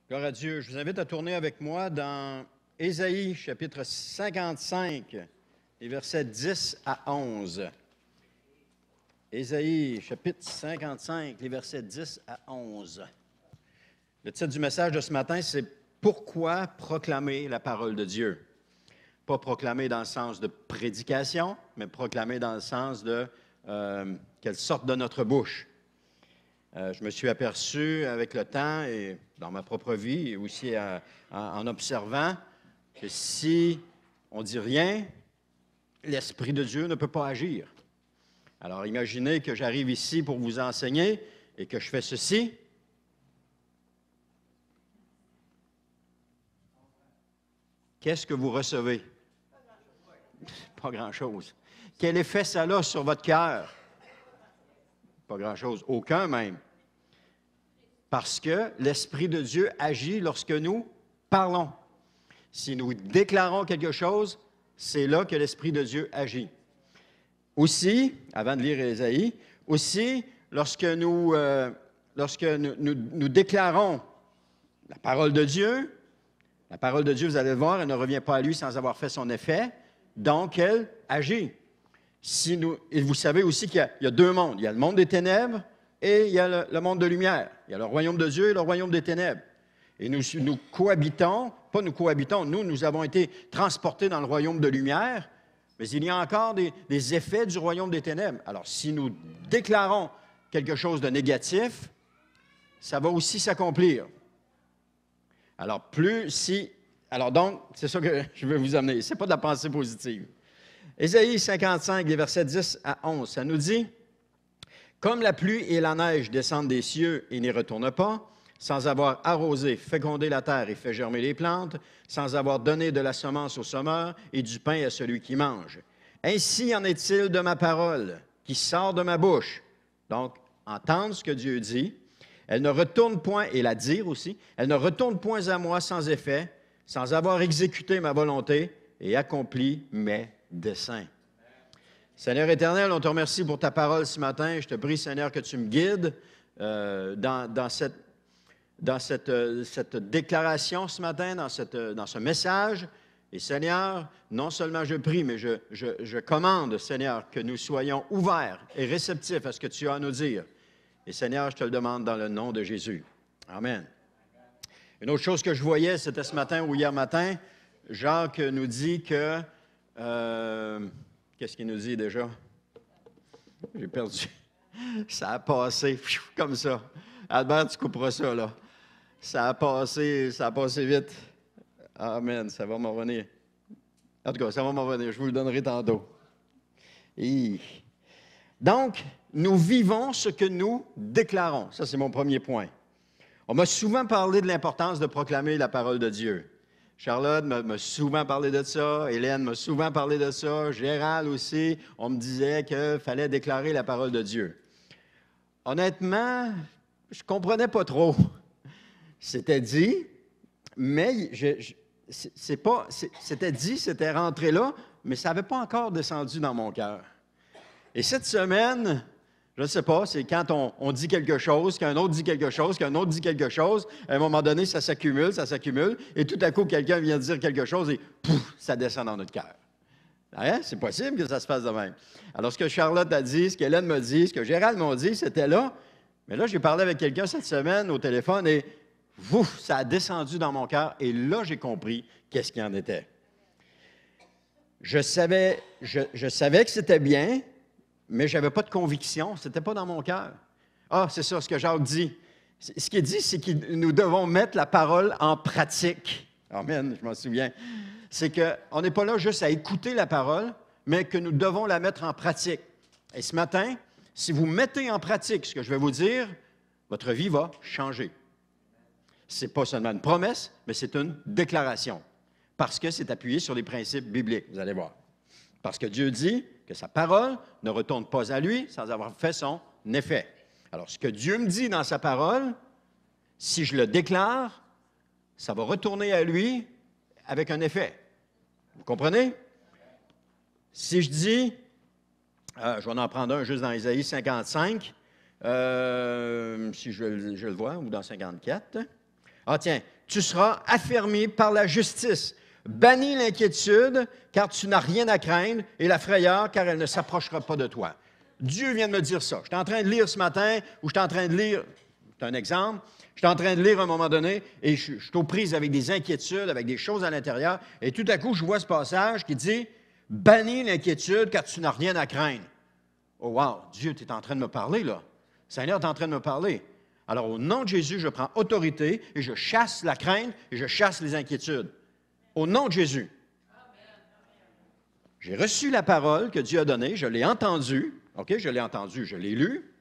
Gloire à Dieu. Je vous invite à tourner avec moi dans Ésaïe, chapitre 55, les versets 10 à 11. Ésaïe, chapitre 55, les versets 10 à 11. Le titre du message de ce matin, c'est « Pourquoi proclamer la parole de Dieu ?» Pas proclamer dans le sens de prédication, mais proclamer dans le sens de qu'elle sorte de notre bouche. Je me suis aperçu avec le temps et dans ma propre vie et aussi en observant que si on ne dit rien, l'Esprit de Dieu ne peut pas agir. Alors imaginez que j'arrive ici pour vous enseigner et que je fais ceci. Qu'est-ce que vous recevez? Pas grand-chose. Quel effet ça a sur votre cœur? Pas grand-chose, aucun même. Parce que l'Esprit de Dieu agit lorsque nous parlons. Si nous déclarons quelque chose, c'est là que l'Esprit de Dieu agit. Aussi, avant de lire Ésaïe, aussi, lorsque nous déclarons la parole de Dieu, vous allez le voir, elle ne revient pas à lui sans avoir fait son effet, donc elle agit. Et vous savez aussi qu'il y a deux mondes. Il y a le monde des ténèbres et il y a le monde de lumière. Il y a le royaume de Dieu et le royaume des ténèbres. Et nous cohabitons, nous avons été transportés dans le royaume de lumière, mais il y a encore des effets du royaume des ténèbres. Alors, si nous déclarons quelque chose de négatif, ça va aussi s'accomplir. Alors, donc, c'est ça que je veux vous amener. Ce n'est pas de la pensée positive. Ésaïe 55, les versets 10 à 11, ça nous dit « Comme la pluie et la neige descendent des cieux et n'y retournent pas, sans avoir arrosé, fécondé la terre et fait germer les plantes, sans avoir donné de la semence au semeur et du pain à celui qui mange. Ainsi en est-il de ma parole qui sort de ma bouche. » Donc, entendre ce que Dieu dit. Elle ne retourne point, et la dire aussi, elle ne retourne point à moi sans effet, sans avoir exécuté ma volonté et accompli mes desseins. Seigneur éternel, on te remercie pour ta parole ce matin. Je te prie, Seigneur, que tu me guides dans cette déclaration ce matin, dans ce message. Et Seigneur, non seulement je prie, mais je commande, Seigneur, que nous soyons ouverts et réceptifs à ce que tu as à nous dire. Et Seigneur, je te le demande dans le nom de Jésus. Amen. Une autre chose que je voyais, c'était ce matin ou hier matin, Jacques nous dit que... qu'est-ce qu'il nous dit déjà? J'ai perdu. Ça a passé comme ça. Albert, tu couperas ça, là. Ça a passé vite. Amen, ça va m'en revenir. En tout cas, ça va m'en revenir. Je vous le donnerai tantôt. Donc, nous vivons ce que nous déclarons. Ça, c'est mon premier point. On m'a souvent parlé de l'importance de proclamer la parole de Dieu. Charlotte m'a souvent parlé de ça, Hélène m'a souvent parlé de ça, Gérald aussi, on me disait qu'il fallait déclarer la parole de Dieu. Honnêtement, je ne comprenais pas trop. C'était dit, mais c'était dit, c'était rentré là, mais ça n'avait pas encore descendu dans mon cœur. Et cette semaine, je ne sais pas, c'est quand on dit quelque chose, qu'un autre dit quelque chose, qu'un autre dit quelque chose, à un moment donné, ça s'accumule, et tout à coup, quelqu'un vient de dire quelque chose et pouf, ça descend dans notre cœur. Hein? C'est possible que ça se passe de même. Alors, ce que Charlotte a dit, ce qu'Hélène m'a dit, ce que Gérald m'a dit, c'était là. Mais là, j'ai parlé avec quelqu'un cette semaine au téléphone et pouf, ça a descendu dans mon cœur et là, j'ai compris qu'est-ce qu'il en était. Je savais que c'était bien, mais je n'avais pas de conviction, ce n'était pas dans mon cœur. Ah, c'est ça, ce que Jacques dit. Ce qu'il dit, c'est que nous devons mettre la parole en pratique. Amen, je m'en souviens. C'est qu'on n'est pas là juste à écouter la parole, mais que nous devons la mettre en pratique. Et ce matin, si vous mettez en pratique ce que je vais vous dire, votre vie va changer. Ce n'est pas seulement une promesse, mais c'est une déclaration. Parce que c'est appuyé sur les principes bibliques, vous allez voir. Parce que Dieu dit que sa parole ne retourne pas à lui sans avoir fait son effet. Alors, ce que Dieu me dit dans sa parole, si je le déclare, ça va retourner à lui avec un effet. Vous comprenez? Si je dis, je vais en prendre un juste dans Ésaïe 55, si je le vois, ou dans 54. Ah tiens, tu seras affermi par la justice. Bannis l'inquiétude, car tu n'as rien à craindre, et la frayeur, car elle ne s'approchera pas de toi. Dieu vient de me dire ça. J'étais en train de lire ce matin, ou j'étais en train de lire, c'est un exemple, j'étais en train de lire à un moment donné, et je suis aux prises avec des inquiétudes, avec des choses à l'intérieur, et tout à coup, je vois ce passage qui dit « Bannis l'inquiétude, car tu n'as rien à craindre. » Oh wow, Dieu, tu es en train de me parler, là. Seigneur, tu es en train de me parler. Alors, au nom de Jésus, je prends autorité, et je chasse la crainte, et je chasse les inquiétudes. Au nom de Jésus. J'ai reçu la parole que Dieu a donnée, je l'ai entendue, OK, je l'ai entendue, je l'ai lue,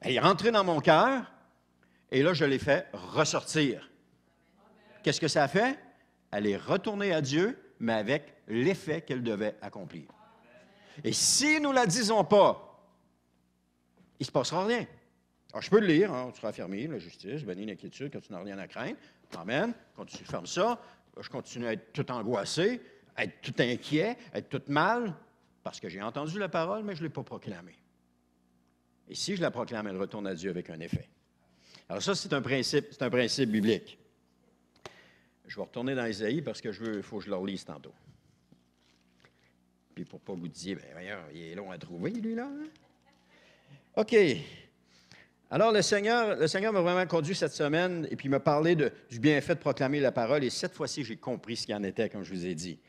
elle est rentrée dans mon cœur, et là, je l'ai fait ressortir. Qu'est-ce que ça a fait? Elle est retournée à Dieu, mais avec l'effet qu'elle devait accomplir. Et si nous ne la disons pas, il ne se passera rien. Alors, je peux le lire, hein, tu seras affermi, la justice, bannis l'inquiétude, quand tu n'as rien à craindre. Amen. Quand tu fermes ça, je continue à être tout angoissé, à être tout inquiet, à être tout mal, parce que j'ai entendu la parole, mais je ne l'ai pas proclamée. Et si je la proclame, elle retourne à Dieu avec un effet. Alors ça, c'est un principe biblique. Je vais retourner dans Ésaïe parce que il faut que je le relise tantôt. Puis pour ne pas vous dire, bien, voyons, il est long à trouver, lui, là. Hein? OK. Alors, le Seigneur m'a vraiment conduit cette semaine et puis m'a parlé du bienfait de proclamer la parole. Et cette fois-ci, j'ai compris ce qu'il en était, comme je vous ai dit.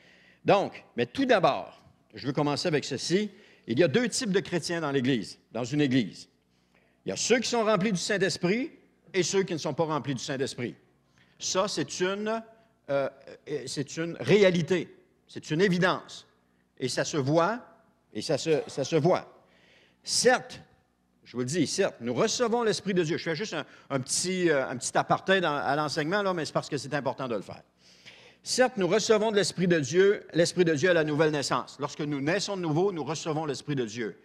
Donc, mais tout d'abord, je veux commencer avec ceci. Il y a deux types de chrétiens dans l'Église, dans une Église. Il y a ceux qui sont remplis du Saint-Esprit et ceux qui ne sont pas remplis du Saint-Esprit. Ça, c'est une réalité, c'est une évidence. Et ça se voit, ça se voit. Certes, je vous le dis, certes, nous recevons l'Esprit de Dieu. Je fais juste un petit aparté à l'enseignement, là, mais c'est parce que c'est important de le faire. Certes, nous recevons de l'Esprit de Dieu à la nouvelle naissance. Lorsque nous naissons de nouveau, nous recevons l'Esprit de Dieu.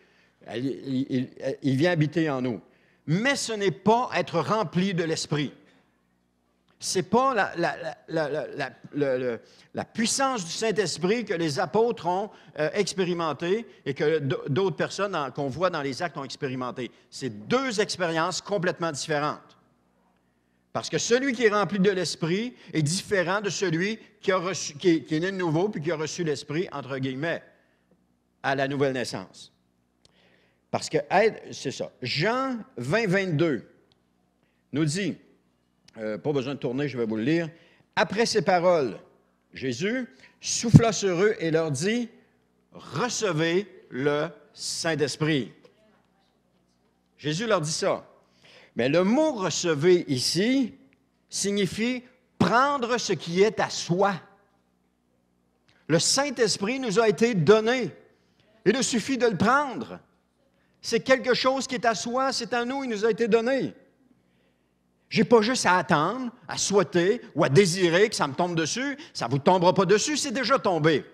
Il vient habiter en nous. Mais ce n'est pas être rempli de l'Esprit. Ce n'est pas la puissance du Saint-Esprit que les apôtres ont expérimenté et que d'autres personnes qu'on voit dans les actes ont expérimenté. C'est deux expériences complètement différentes. Parce que celui qui est rempli de l'Esprit est différent de celui qui est né de nouveau puis qui a reçu l'Esprit, entre guillemets, à la nouvelle naissance. Parce que, c'est ça. Jean 20, 22 nous dit, pas besoin de tourner, je vais vous le lire. Après ces paroles, Jésus souffla sur eux et leur dit, recevez le Saint-Esprit. Jésus leur dit ça. Mais le mot recevez ici signifie prendre ce qui est à soi. Le Saint-Esprit nous a été donné. Il nous suffit de le prendre. C'est quelque chose qui est à soi, c'est à nous, il nous a été donné. Je n'ai pas juste à attendre, à souhaiter ou à désirer que ça me tombe dessus. Ça ne vous tombera pas dessus, c'est déjà tombé.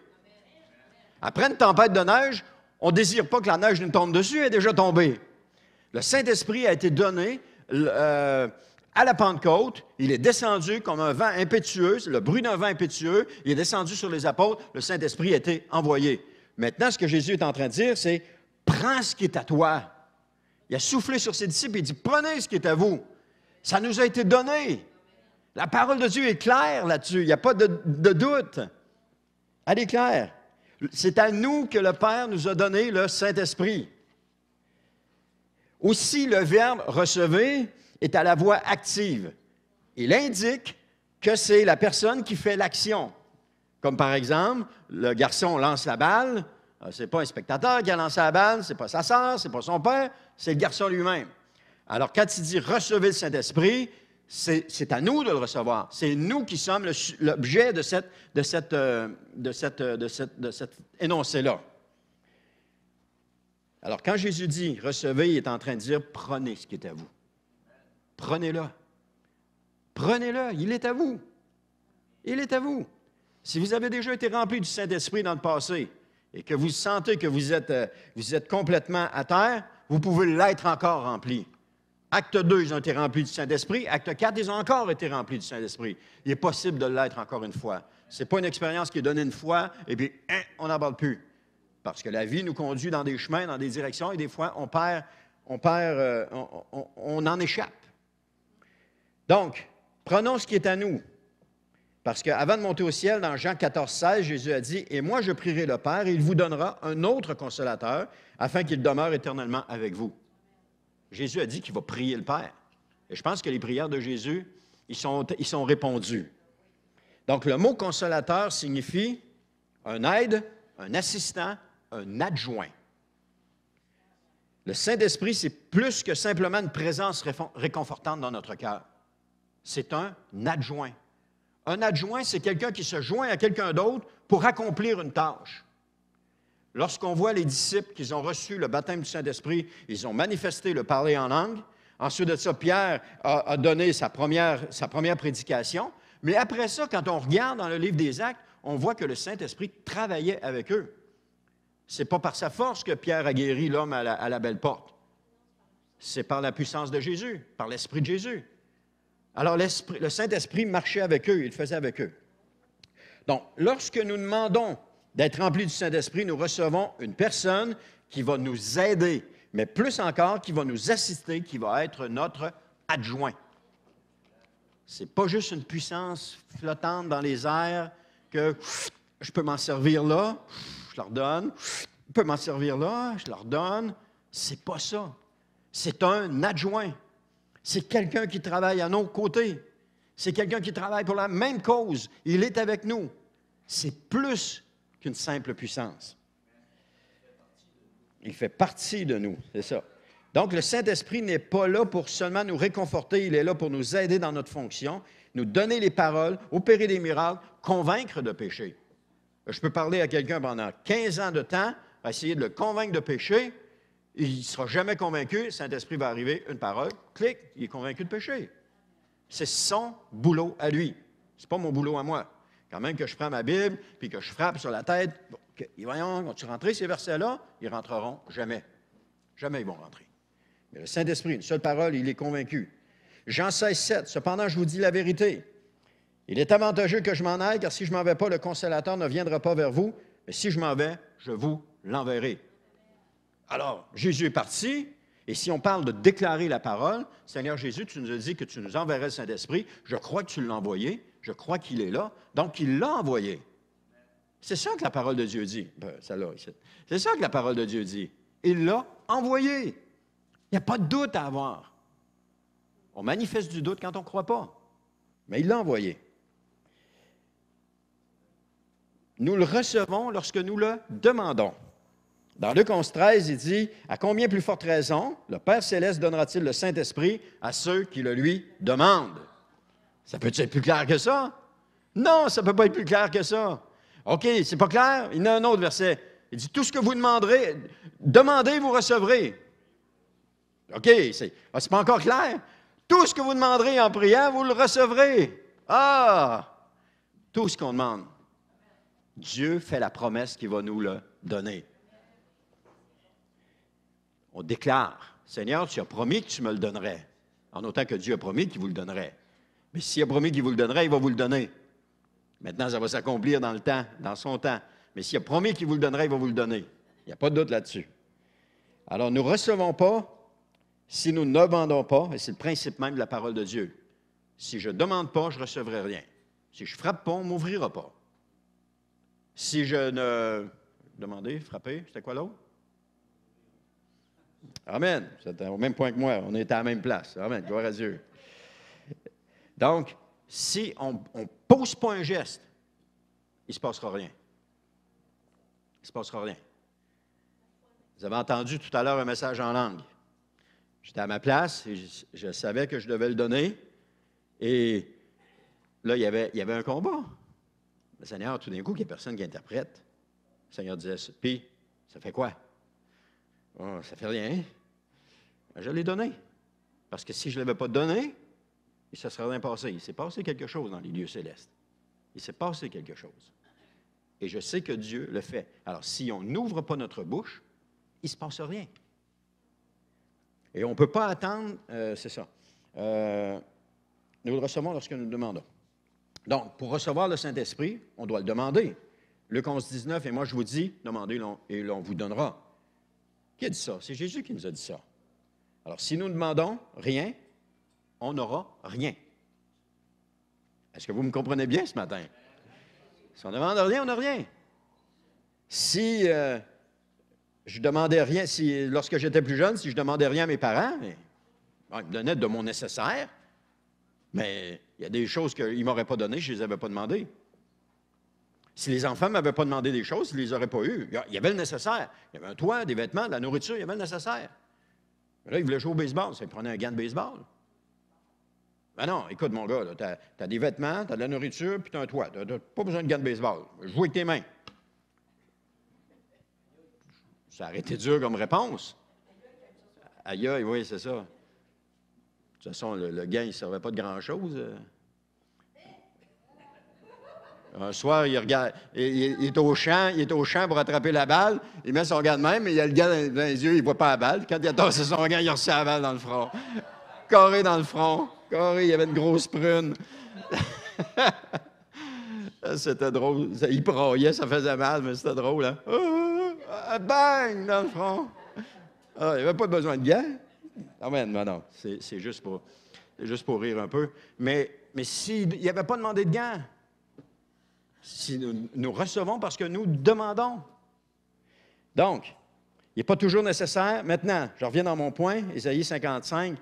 Après une tempête de neige, on ne désire pas que la neige nous tombe dessus, elle est déjà tombée. Le Saint-Esprit a été donné à la Pentecôte. Il est descendu comme un vent impétueux, le bruit d'un vent impétueux. Il est descendu sur les apôtres. Le Saint-Esprit a été envoyé. Maintenant, ce que Jésus est en train de dire, c'est « Prends ce qui est à toi ». Il a soufflé sur ses disciples et il dit « Prenez ce qui est à vous ». Ça nous a été donné. La parole de Dieu est claire là-dessus. Il n'y a pas de doute. Elle est claire. C'est à nous que le Père nous a donné le Saint-Esprit. Aussi, le verbe « recevez » est à la voix active. Il indique que c'est la personne qui fait l'action. Comme par exemple, le garçon lance la balle. Ce n'est pas un spectateur qui a lancé la balle, ce n'est pas sa sœur, ce n'est pas son père, c'est le garçon lui-même. Alors, quand il dit « recevez le Saint-Esprit », c'est à nous de le recevoir. C'est nous qui sommes l'objet de cet énoncé-là. Alors, quand Jésus dit « recevez », il est en train de dire « prenez ce qui est à vous ». Prenez-le. Prenez-le, il est à vous. Il est à vous. Si vous avez déjà été rempli du Saint-Esprit dans le passé et que vous sentez que vous êtes complètement à terre, vous pouvez l'être encore rempli. Acte 2, ils ont été remplis du Saint-Esprit. Acte 4, ils ont encore été remplis du Saint-Esprit. Il est possible de l'être encore une fois. Ce n'est pas une expérience qui est donnée une fois et puis on n'aborde plus. Parce que la vie nous conduit dans des chemins, dans des directions et des fois, on en échappe. Donc, Prenons ce qui est à nous. Parce qu'avant de monter au ciel, dans Jean 14, 16, Jésus a dit, « Et moi, je prierai le Père, et il vous donnera un autre consolateur, afin qu'il demeure éternellement avec vous. » Jésus a dit qu'il va prier le Père. Et je pense que les prières de Jésus, ils sont répondues. Donc, le mot consolateur signifie un aide, un assistant, un adjoint. Le Saint-Esprit, c'est plus que simplement une présence réconfortante dans notre cœur. C'est un adjoint. Un adjoint, c'est quelqu'un qui se joint à quelqu'un d'autre pour accomplir une tâche. Lorsqu'on voit les disciples qui ont reçu le baptême du Saint-Esprit, ils ont manifesté le parler en langue. Ensuite de ça, Pierre a donné sa première prédication. Mais après ça, quand on regarde dans le livre des Actes, on voit que le Saint-Esprit travaillait avec eux. Ce n'est pas par sa force que Pierre a guéri l'homme à la belle porte. C'est par la puissance de Jésus, par l'Esprit de Jésus. Alors, le Saint-Esprit marchait avec eux, il le faisait avec eux. Donc, lorsque nous demandons d'être remplis du Saint-Esprit, nous recevons une personne qui va nous aider, mais plus encore, qui va nous assister, qui va être notre adjoint. Ce n'est pas juste une puissance flottante dans les airs que je peux m'en servir là, je leur donne, je peux m'en servir là, je leur donne. C'est pas ça. C'est un adjoint. C'est quelqu'un qui travaille à nos côtés. C'est quelqu'un qui travaille pour la même cause. Il est avec nous. C'est plus qu'une simple puissance. Il fait partie de nous, c'est ça. Donc, le Saint-Esprit n'est pas là pour seulement nous réconforter, il est là pour nous aider dans notre fonction, nous donner les paroles, opérer des miracles, convaincre de péché. Je peux parler à quelqu'un pendant 15 ans de temps, essayer de le convaincre de péché, il ne sera jamais convaincu, le Saint-Esprit va arriver, une parole, clic, il est convaincu de péché. C'est son boulot à lui. Ce n'est pas mon boulot à moi. Quand même que je prends ma Bible, puis que je frappe sur la tête, voyons, vont-tu rentrer ces versets-là? Ils ne rentreront jamais. Jamais ils vont rentrer. Mais le Saint-Esprit, une seule parole, il est convaincu. Jean 16, 7, « Cependant, je vous dis la vérité. Il est avantageux que je m'en aille, car si je ne m'en vais pas, le Consolateur ne viendra pas vers vous, mais si je m'en vais, je vous l'enverrai. » Alors, Jésus est parti, et si on parle de déclarer la parole, Seigneur Jésus, tu nous as dit que tu nous enverrais le Saint-Esprit, je crois que tu l'as envoyé, je crois qu'il est là, donc il l'a envoyé. C'est ça que la parole de Dieu dit. C'est ça que la parole de Dieu dit. Il l'a envoyé. Il n'y a pas de doute à avoir. On manifeste du doute quand on ne croit pas. Mais il l'a envoyé. Nous le recevons lorsque nous le demandons. Dans Luc 11, 13, il dit, « À combien plus forte raison le Père céleste donnera-t-il le Saint-Esprit à ceux qui le lui demandent? » Ça peut être plus clair que ça? Non, ça ne peut pas être plus clair que ça. OK, c'est pas clair? Il y a un autre verset. Il dit, « Tout ce que vous demanderez, demandez, vous recevrez. » OK, c'est pas encore clair? Tout ce que vous demanderez en priant, vous le recevrez. Ah! Tout ce qu'on demande. Dieu fait la promesse qu'il va nous le donner. On déclare, Seigneur, tu as promis que tu me le donnerais, en autant que Dieu a promis qu'il vous le donnerait. Mais s'il a promis qu'il vous le donnerait, il va vous le donner. Maintenant, ça va s'accomplir dans le temps, dans son temps. Mais s'il a promis qu'il vous le donnerait, il va vous le donner. Il n'y a pas de doute là-dessus. Alors, nous ne recevons pas si nous ne demandons pas, et c'est le principe même de la parole de Dieu. Si je ne demande pas, je ne recevrai rien. Si je ne frappe pas, on ne m'ouvrira pas. Si je ne... Demandez, frapper, c'était quoi l'autre? Amen. C'était au même point que moi. On était à la même place. Amen. Gloire à Dieu. Donc, si on ne pose pas un geste, il ne se passera rien. Il ne se passera rien. Vous avez entendu tout à l'heure un message en langue. J'étais à ma place et je savais que je devais le donner. Et là, il y avait un combat. Le Seigneur, tout d'un coup, il n'y a personne qui interprète. Le Seigneur disait, puis, ça fait quoi? Oh, ça fait rien. Ben, je l'ai donné. Parce que si je ne l'avais pas donné, ça ne serait rien passé. Il s'est passé quelque chose dans les lieux célestes. Il s'est passé quelque chose. Et je sais que Dieu le fait. Alors, si on n'ouvre pas notre bouche, il ne se passe rien. Et on ne peut pas attendre, c'est ça. Nous le recevons lorsque nous le demandons. Donc, pour recevoir le Saint-Esprit, on doit le demander. Luc 11, 19, et moi je vous dis, demandez et l'on vous donnera. Qui a dit ça? C'est Jésus qui nous a dit ça. Alors, si nous ne demandons rien, on n'aura rien. Est-ce que vous me comprenez bien ce matin? Si on ne demande rien, on n'a rien. Si je demandais rien, lorsque j'étais plus jeune, si je demandais rien à mes parents, ils me donnaient de mon nécessaire, mais il y a des choses qu'ils ne m'auraient pas données, je ne les avais pas demandées. Si les enfants ne m'avaient pas demandé des choses, ils ne les auraient pas eues. Il y avait le nécessaire. Il y avait un toit, des vêtements, de la nourriture, il y avait le nécessaire. Mais là, ils voulaient jouer au baseball, ça, ils prenaient un gant de baseball. Ben non, écoute, mon gars, tu as des vêtements, tu as de la nourriture, puis tu as un toit. Tu n'as pas besoin de gant de baseball. Joue avec tes mains. Ça a été dur comme réponse. Aïe, aïe, oui, c'est ça. De toute façon, le gant, il ne servait pas de grand-chose. Un soir, il regarde, il est au champ pour attraper la balle. Il met son gant de même, mais il a le gant dans les yeux, il ne voit pas la balle. Quand il a tassé son gant, il a reçu la balle dans le front. Carré dans le front. Carré, il y avait une grosse prune. C'était drôle. Il braillait, ça faisait mal, mais c'était drôle. Hein? Bang! Dans le front. Ah, il n'y avait pas besoin de gants. Non. C'est juste pour rire un peu. Mais s'il n'y avait pas demandé de gants, si nous recevons parce que nous demandons. Donc, il n'est pas toujours nécessaire. Maintenant, je reviens dans mon point, Ésaïe 55,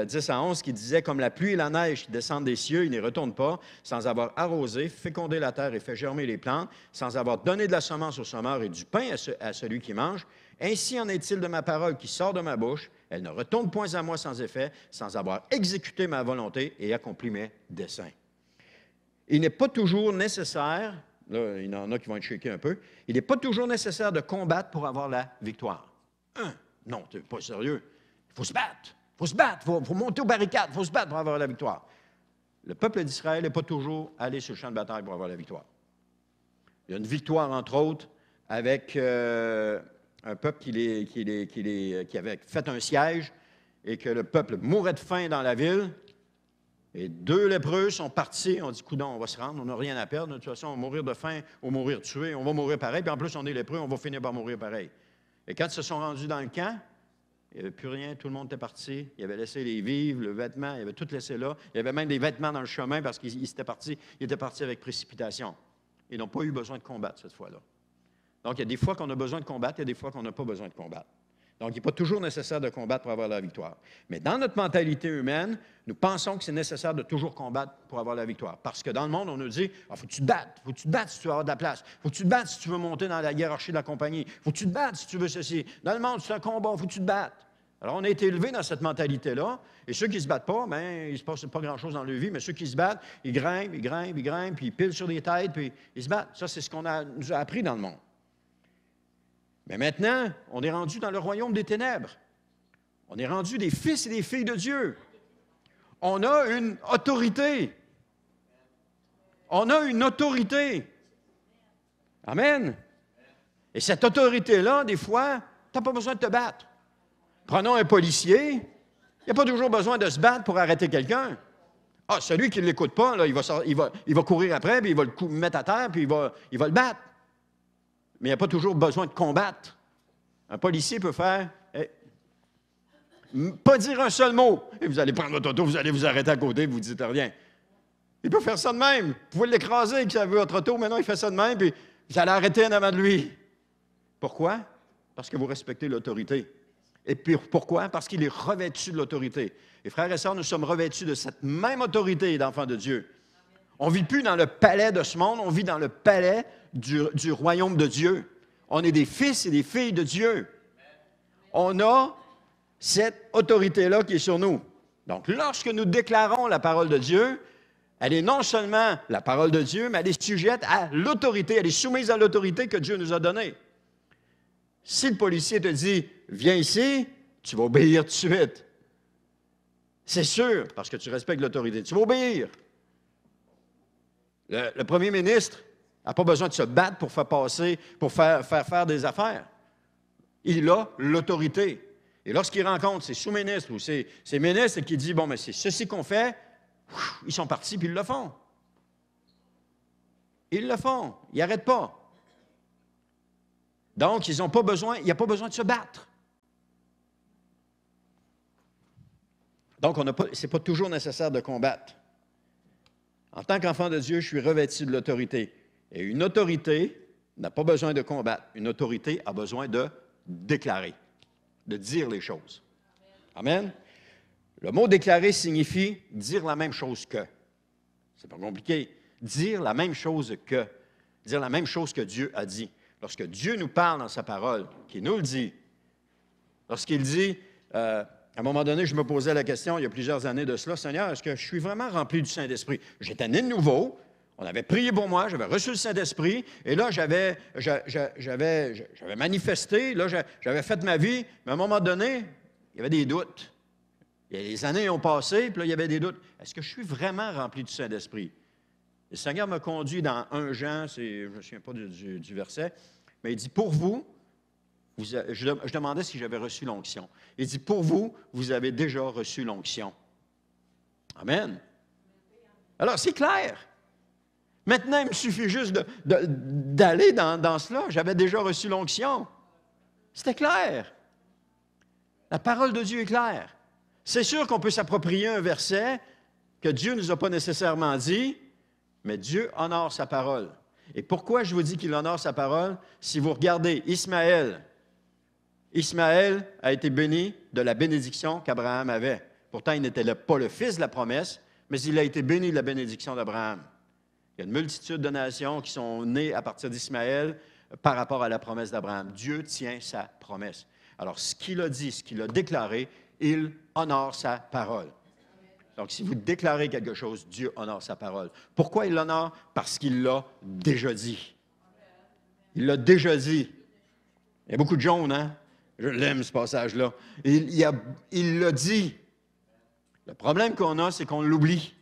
10 à 11, qui disait « Comme la pluie et la neige qui descendent des cieux, ils n'y retournent pas, sans avoir arrosé, fécondé la terre et fait germer les plantes, sans avoir donné de la semence au semeur et du pain à celui qui mange. Ainsi en est-il de ma parole qui sort de ma bouche. Elle ne retourne point à moi sans effet, sans avoir exécuté ma volonté et accompli mes desseins. » Il n'est pas toujours nécessaire, là, il y en a qui vont être choqués un peu, il n'est pas toujours nécessaire de combattre pour avoir la victoire. Non, tu n'es pas sérieux. Il faut se battre. Il faut monter aux barricades, il faut se battre pour avoir la victoire. Le peuple d'Israël n'est pas toujours allé sur le champ de bataille pour avoir la victoire. Il y a une victoire, entre autres, avec un peuple qui avait fait un siège et que le peuple mourait de faim dans la ville. Et 2 lépreux sont partis, on dit, coudonc, on va se rendre, on n'a rien à perdre, de toute façon, on va mourir de faim ou mourir tué, on va mourir pareil, puis en plus, on est lépreux, on va finir par mourir pareil. Et quand ils se sont rendus dans le camp, il n'y avait plus rien, tout le monde était parti, il avait laissé les vivres, le vêtement, il avait tout laissé là, il y avait même des vêtements dans le chemin parce qu'ils étaient partis avec précipitation. Ils n'ont pas eu besoin de combattre cette fois-là. Donc, il y a des fois qu'on a besoin de combattre, il y a des fois qu'on n'a pas besoin de combattre. Donc, il n'est pas toujours nécessaire de combattre pour avoir la victoire. Mais dans notre mentalité humaine, nous pensons que c'est nécessaire de toujours combattre pour avoir la victoire. Parce que dans le monde, on nous dit, il faut que tu te battes. Il faut que tu te battes si tu veux avoir de la place. Il faut que tu te battes si tu veux monter dans la hiérarchie de la compagnie. Il faut que tu te battes si tu veux ceci. Dans le monde, c'est un combat, il faut que tu te battes. Alors, on a été élevés dans cette mentalité-là. Et ceux qui ne se battent pas, bien, il ne se passe pas grand-chose dans leur vie. Mais ceux qui se battent, ils grimpent, puis ils pilent sur des têtes, puis ils se battent. Ça, c'est ce qu'on nous a appris dans le monde. Mais maintenant, on est rendu dans le royaume des ténèbres. On est rendu des fils et des filles de Dieu. On a une autorité. On a une autorité. Amen. Et cette autorité-là, des fois, tu n'as pas besoin de te battre. Prenons un policier. Il n'y a pas toujours besoin de se battre pour arrêter quelqu'un. Ah, celui qui ne l'écoute pas, là, il va courir après, puis il va le mettre à terre, puis il va le battre. Mais il n'y a pas toujours besoin de combattre. Un policier peut faire, pas dire un seul mot. Et vous allez prendre votre auto, vous allez vous arrêter à côté, vous ne dites rien. Il peut faire ça de même. Vous pouvez l'écraser avec votre auto, maintenant il fait ça de même, puis vous allez arrêter en avant de lui. Pourquoi? Parce que vous respectez l'autorité. Et puis pourquoi? Parce qu'il est revêtu de l'autorité. Et frères et sœurs, nous sommes revêtus de cette même autorité d'enfants de Dieu. On ne vit plus dans le palais de ce monde, on vit dans le palais du royaume de Dieu. On est des fils et des filles de Dieu. On a cette autorité-là qui est sur nous. Donc, lorsque nous déclarons la parole de Dieu, elle est non seulement la parole de Dieu, mais elle est sujette à l'autorité, elle est soumise à l'autorité que Dieu nous a donnée. Si le policier te dit « Viens ici », tu vas obéir tout de suite. C'est sûr, parce que tu respectes l'autorité. Tu vas obéir. Le premier ministre n'a pas besoin de se battre pour faire des affaires. Il a l'autorité. Et lorsqu'il rencontre ses sous-ministres ou ses ministres et qu'il dit « Bon, mais c'est ceci qu'on fait », ils sont partis puis ils le font. Ils le font. Ils n'arrêtent pas. Donc, il n'y a pas besoin de se battre. Donc, ce n'est pas toujours nécessaire de combattre. En tant qu'enfant de Dieu, je suis revêtu de l'autorité. Et une autorité n'a pas besoin de combattre. Une autorité a besoin de déclarer, de dire les choses. Amen. Le mot déclarer signifie dire la même chose que. C'est pas compliqué. Dire la même chose que. Dire la même chose que Dieu a dit. Lorsque Dieu nous parle dans sa parole, qu'il nous le dit, lorsqu'il dit, à un moment donné, je me posais la question, il y a plusieurs années de cela, Seigneur, est-ce que je suis vraiment rempli du Saint-Esprit? J'étais né de nouveau, on avait prié pour moi, j'avais reçu le Saint-Esprit, et là, j'avais manifesté, là, j'avais fait ma vie, mais à un moment donné, il y avait des doutes. Et les années ont passé, puis là, il y avait des doutes. Est-ce que je suis vraiment rempli du Saint-Esprit? Le Seigneur m'a conduit dans 1 Jean, je ne me souviens pas du verset, mais il dit, pour vous, je demandais si j'avais reçu l'onction. Il dit, pour vous, vous avez déjà reçu l'onction. Amen. Alors, c'est clair. Maintenant, il me suffit juste d'aller dans cela. J'avais déjà reçu l'onction. C'était clair. La parole de Dieu est claire. C'est sûr qu'on peut s'approprier un verset que Dieu ne nous a pas nécessairement dit, mais Dieu honore sa parole. Et pourquoi je vous dis qu'il honore sa parole? Si vous regardez Ismaël a été béni de la bénédiction qu'Abraham avait. Pourtant, il n'était pas le fils de la promesse, mais il a été béni de la bénédiction d'Abraham. Il y a une multitude de nations qui sont nées à partir d'Ismaël par rapport à la promesse d'Abraham. Dieu tient sa promesse. Alors, ce qu'il a dit, ce qu'il a déclaré, il honore sa parole. Donc, si vous déclarez quelque chose, Dieu honore sa parole. Pourquoi il l'honore? Parce qu'il l'a déjà dit. Il l'a déjà dit. Il y a beaucoup de jaune, hein? Je l'aime, ce passage-là. Il l'a dit. Le problème qu'on a, c'est qu'on l'oublie.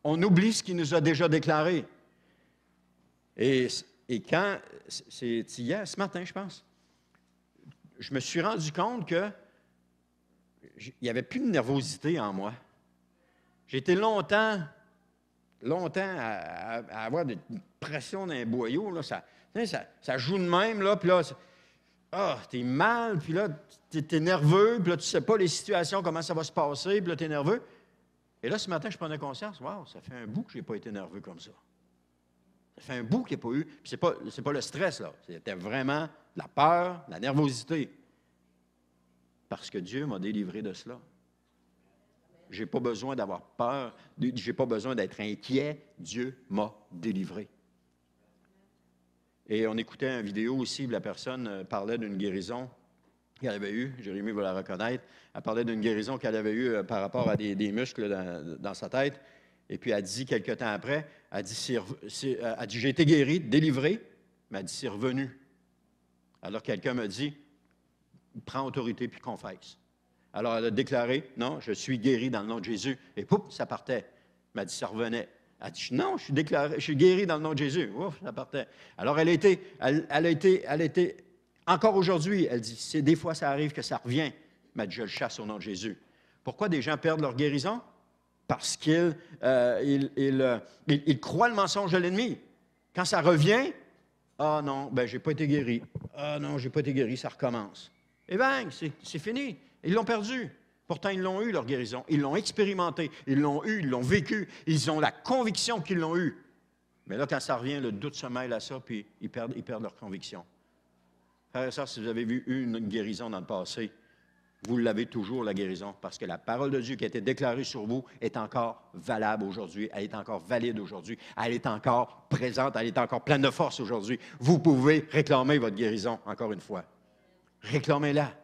On oublie ce qu'il nous a déjà déclaré. Et quand, c'est hier, ce matin, je pense, je me suis rendu compte qu'il n'y avait plus de nervosité en moi. J'ai été longtemps à avoir une pression dans les boyaux. Là, ça joue de même, là, puis là, t'es mal, puis là, t'es nerveux, puis là, tu ne sais pas les situations, comment ça va se passer, puis là, t'es nerveux. Et là, ce matin, je prenais conscience, wow, ça fait un bout que je n'ai pas été nerveux comme ça. Ça fait un bout qu'il n'y a pas eu, puis c'est pas le stress, là, c'était vraiment la peur, la nervosité. Parce que Dieu m'a délivré de cela. Je n'ai pas besoin d'avoir peur, je n'ai pas besoin d'être inquiet. Dieu m'a délivré. Et on écoutait une vidéo aussi où la personne parlait d'une guérison qu'elle avait eue. Jérémie va la reconnaître. Elle parlait d'une guérison qu'elle avait eue par rapport à des muscles dans sa tête. Et puis elle dit, quelque temps après, elle dit, j'ai été guérie, délivrée, mais elle dit, c'est revenu. Alors quelqu'un me dit, prends autorité puis confesse. Alors, elle a déclaré, non, je suis guéri dans le nom de Jésus. Et pouf, ça partait. Elle m'a dit, ça revenait. Elle a dit, non, je suis guéri dans le nom de Jésus. Ouf, ça partait. Alors, elle a été, encore aujourd'hui, elle dit, des fois, ça arrive que ça revient. Mais je le chasse au nom de Jésus. Pourquoi des gens perdent leur guérison? Parce qu'ils croient le mensonge de l'ennemi. Quand ça revient, ah non, ben, je n'ai pas été guéri. Ah non, je n'ai pas été guéri, ça recommence. Et bang, c'est fini. Ils l'ont perdu. Pourtant, ils l'ont eu, leur guérison. Ils l'ont expérimenté. Ils l'ont eu, ils l'ont vécu. Ils ont la conviction qu'ils l'ont eu. Mais là, quand ça revient, le doute se mêle à ça, puis ils perdent leur conviction. Frères et sœurs, si vous avez vu une guérison dans le passé, vous l'avez toujours, la guérison, parce que la parole de Dieu qui a été déclarée sur vous est encore valable aujourd'hui. Elle est encore valide aujourd'hui. Elle est encore présente. Elle est encore pleine de force aujourd'hui. Vous pouvez réclamer votre guérison, encore une fois. Réclamez-la.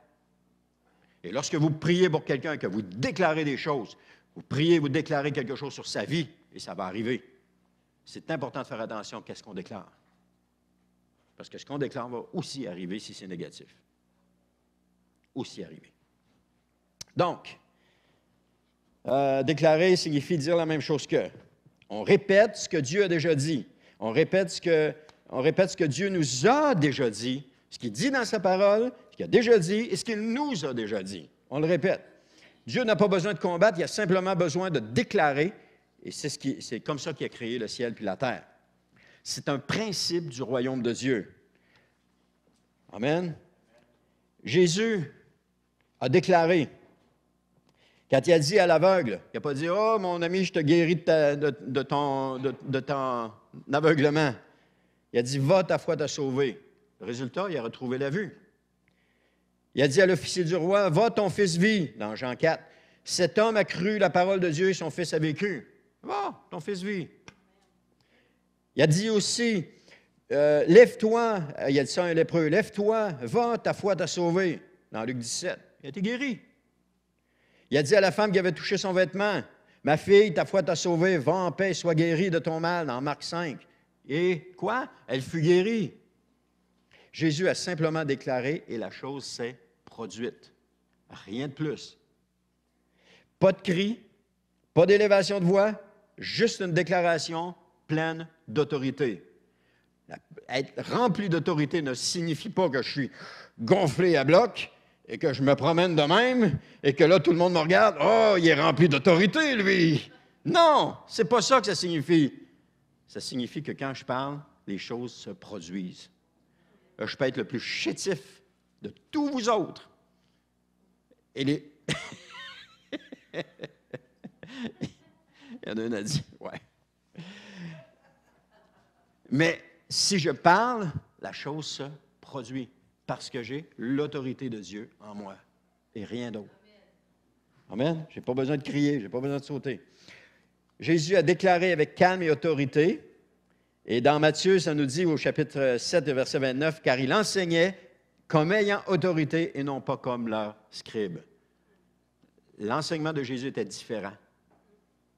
Et lorsque vous priez pour quelqu'un, que vous déclarez des choses, vous priez, vous déclarez quelque chose sur sa vie, et ça va arriver. C'est important de faire attention à ce qu'on déclare. Parce que ce qu'on déclare va aussi arriver si c'est négatif. Aussi arriver. Donc, déclarer signifie dire la même chose que. On répète ce que Dieu a déjà dit. On répète ce que Dieu nous a déjà dit, ce qu'il dit dans sa parole, ce qu'il a déjà dit et ce qu'il nous a déjà dit. On le répète. Dieu n'a pas besoin de combattre, il a simplement besoin de déclarer, et c'est comme ça qu'il a créé le ciel puis la terre. C'est un principe du royaume de Dieu. Amen. Jésus a déclaré, Quand il a dit à l'aveugle, il n'a pas dit « Oh, mon ami, je te guéris de ton aveuglement. » Il a dit « Va, ta foi t'a sauvé. » Le résultat, il a retrouvé la vue. Il a dit à l'officier du roi « Va, ton fils vit. » Dans Jean 4. Cet homme a cru la parole de Dieu et son fils a vécu. Va, ton fils vit. Il a dit aussi lève-toi, il a dit ça à un lépreux, lève-toi, va, ta foi t'a sauvé. Dans Luc 17, il a été guéri. Il a dit à la femme qui avait touché son vêtement, ma fille, ta foi t'a sauvé, va en paix, sois guérie de ton mal, dans Marc 5. Et quoi? Elle fut guérie. Jésus a simplement déclaré et la chose s'est produite. Rien de plus. Pas de cri, pas d'élévation de voix, juste une déclaration pleine d'autorité. Être rempli d'autorité ne signifie pas que je suis gonflé à bloc et que je me promène de même et que là, tout le monde me regarde. « Oh, il est rempli d'autorité, lui! » Non, c'est pas ça que ça signifie. Ça signifie que quand je parle, les choses se produisent. Je peux être le plus chétif de tous vous autres. Et les... Il y en a un qui a dit « Ouais. » Mais si je parle, la chose se produit parce que j'ai l'autorité de Dieu en moi et rien d'autre. Amen. Je n'ai pas besoin de crier, je n'ai pas besoin de sauter. Jésus a déclaré avec calme et autorité, et dans Matthieu, ça nous dit au chapitre 7, verset 29, car il enseignait comme ayant autorité et non pas comme leur scribe. L'enseignement de Jésus était différent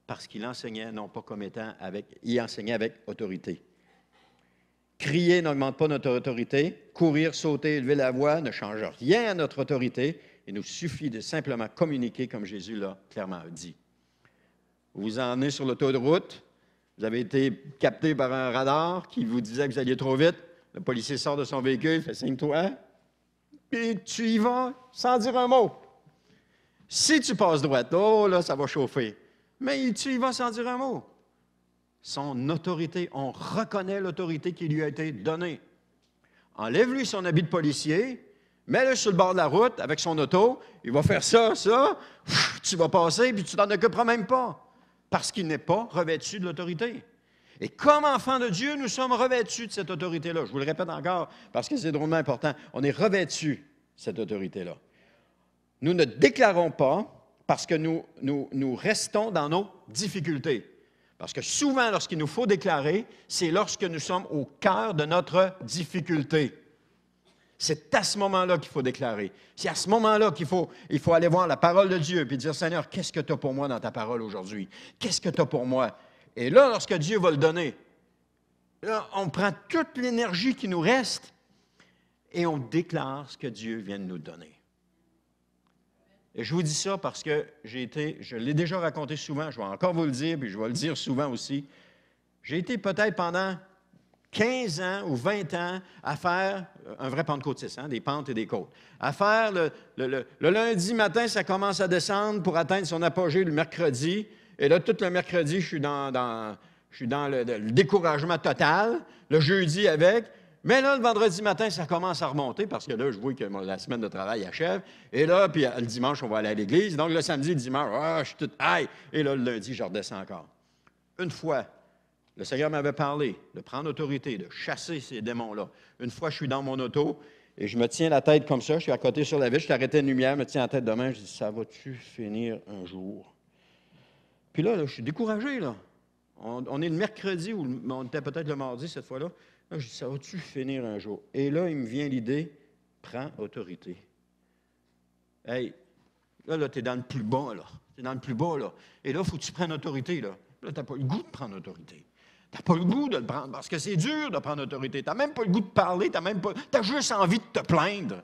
parce qu'il enseignait non pas comme étant il enseignait avec autorité. Crier n'augmente pas notre autorité. Courir, sauter, élever la voix ne change rien à notre autorité. Il nous suffit de simplement communiquer comme Jésus l'a clairement dit. Vous vous en venez sur l'autoroute, vous avez été capté par un radar qui vous disait que vous alliez trop vite. Le policier sort de son véhicule, fait « Signe-toi », puis tu y vas sans dire un mot. Si tu passes droite, oh là, ça va chauffer. Mais tu y vas sans dire un mot. Son autorité, on reconnaît l'autorité qui lui a été donnée. Enlève-lui son habit de policier, mets-le sur le bord de la route avec son auto, il va faire ça, tu vas passer, puis tu t'en occuperas même pas, parce qu'il n'est pas revêtu de l'autorité. Et comme enfants de Dieu, nous sommes revêtus de cette autorité-là. Je vous le répète encore, parce que c'est drôlement important. On est revêtus de cette autorité-là. Nous ne déclarons pas parce que nous restons dans nos difficultés. Parce que souvent, lorsqu'il nous faut déclarer, c'est lorsque nous sommes au cœur de notre difficulté. C'est à ce moment-là qu'il faut déclarer. C'est à ce moment-là qu'il faut aller voir la parole de Dieu et dire, « Seigneur, qu'est-ce que tu as pour moi dans ta parole aujourd'hui? Qu'est-ce que tu as pour moi? » Et là, lorsque Dieu va le donner, là, on prend toute l'énergie qui nous reste et on déclare ce que Dieu vient de nous donner. Et je vous dis ça parce que je l'ai déjà raconté souvent, je vais encore vous le dire, puis je vais le dire souvent aussi. J'ai été peut-être pendant 15 ans ou 20 ans à faire un vrai pentecôtiste, des pentes et des côtes. À faire le lundi matin, ça commence à descendre pour atteindre son apogée le mercredi. Et là, tout le mercredi, je suis dans le découragement total. Le jeudi avec. Mais là, le vendredi matin, ça commence à remonter parce que là, je vois que la semaine de travail achève. Et là, puis le dimanche, on va aller à l'église. Donc, le samedi, le dimanche, je suis tout aïe. Et là, le lundi, je redescends encore. Une fois, le Seigneur m'avait parlé de prendre autorité, de chasser ces démons-là. Une fois, je suis dans mon auto et je me tiens la tête comme ça. Je suis à côté sur la vitre, je suis arrêté de lumière, je me tiens la tête de main. Je dis, ça va-tu finir un jour? Puis là, je suis découragé, là. On est le mercredi, ou on était peut-être le mardi cette fois-là. Là, je dis, ça va-tu finir un jour? Et là, il me vient l'idée, prends autorité. Hey, là, tu es dans le plus bas, là. Tu es dans le plus bas, là. Et là, il faut que tu prennes autorité, là. Là, tu n'as pas le goût de prendre autorité. Tu n'as pas le goût de le prendre, parce que c'est dur de prendre autorité. Tu n'as même pas le goût de parler, tu as juste envie de te plaindre.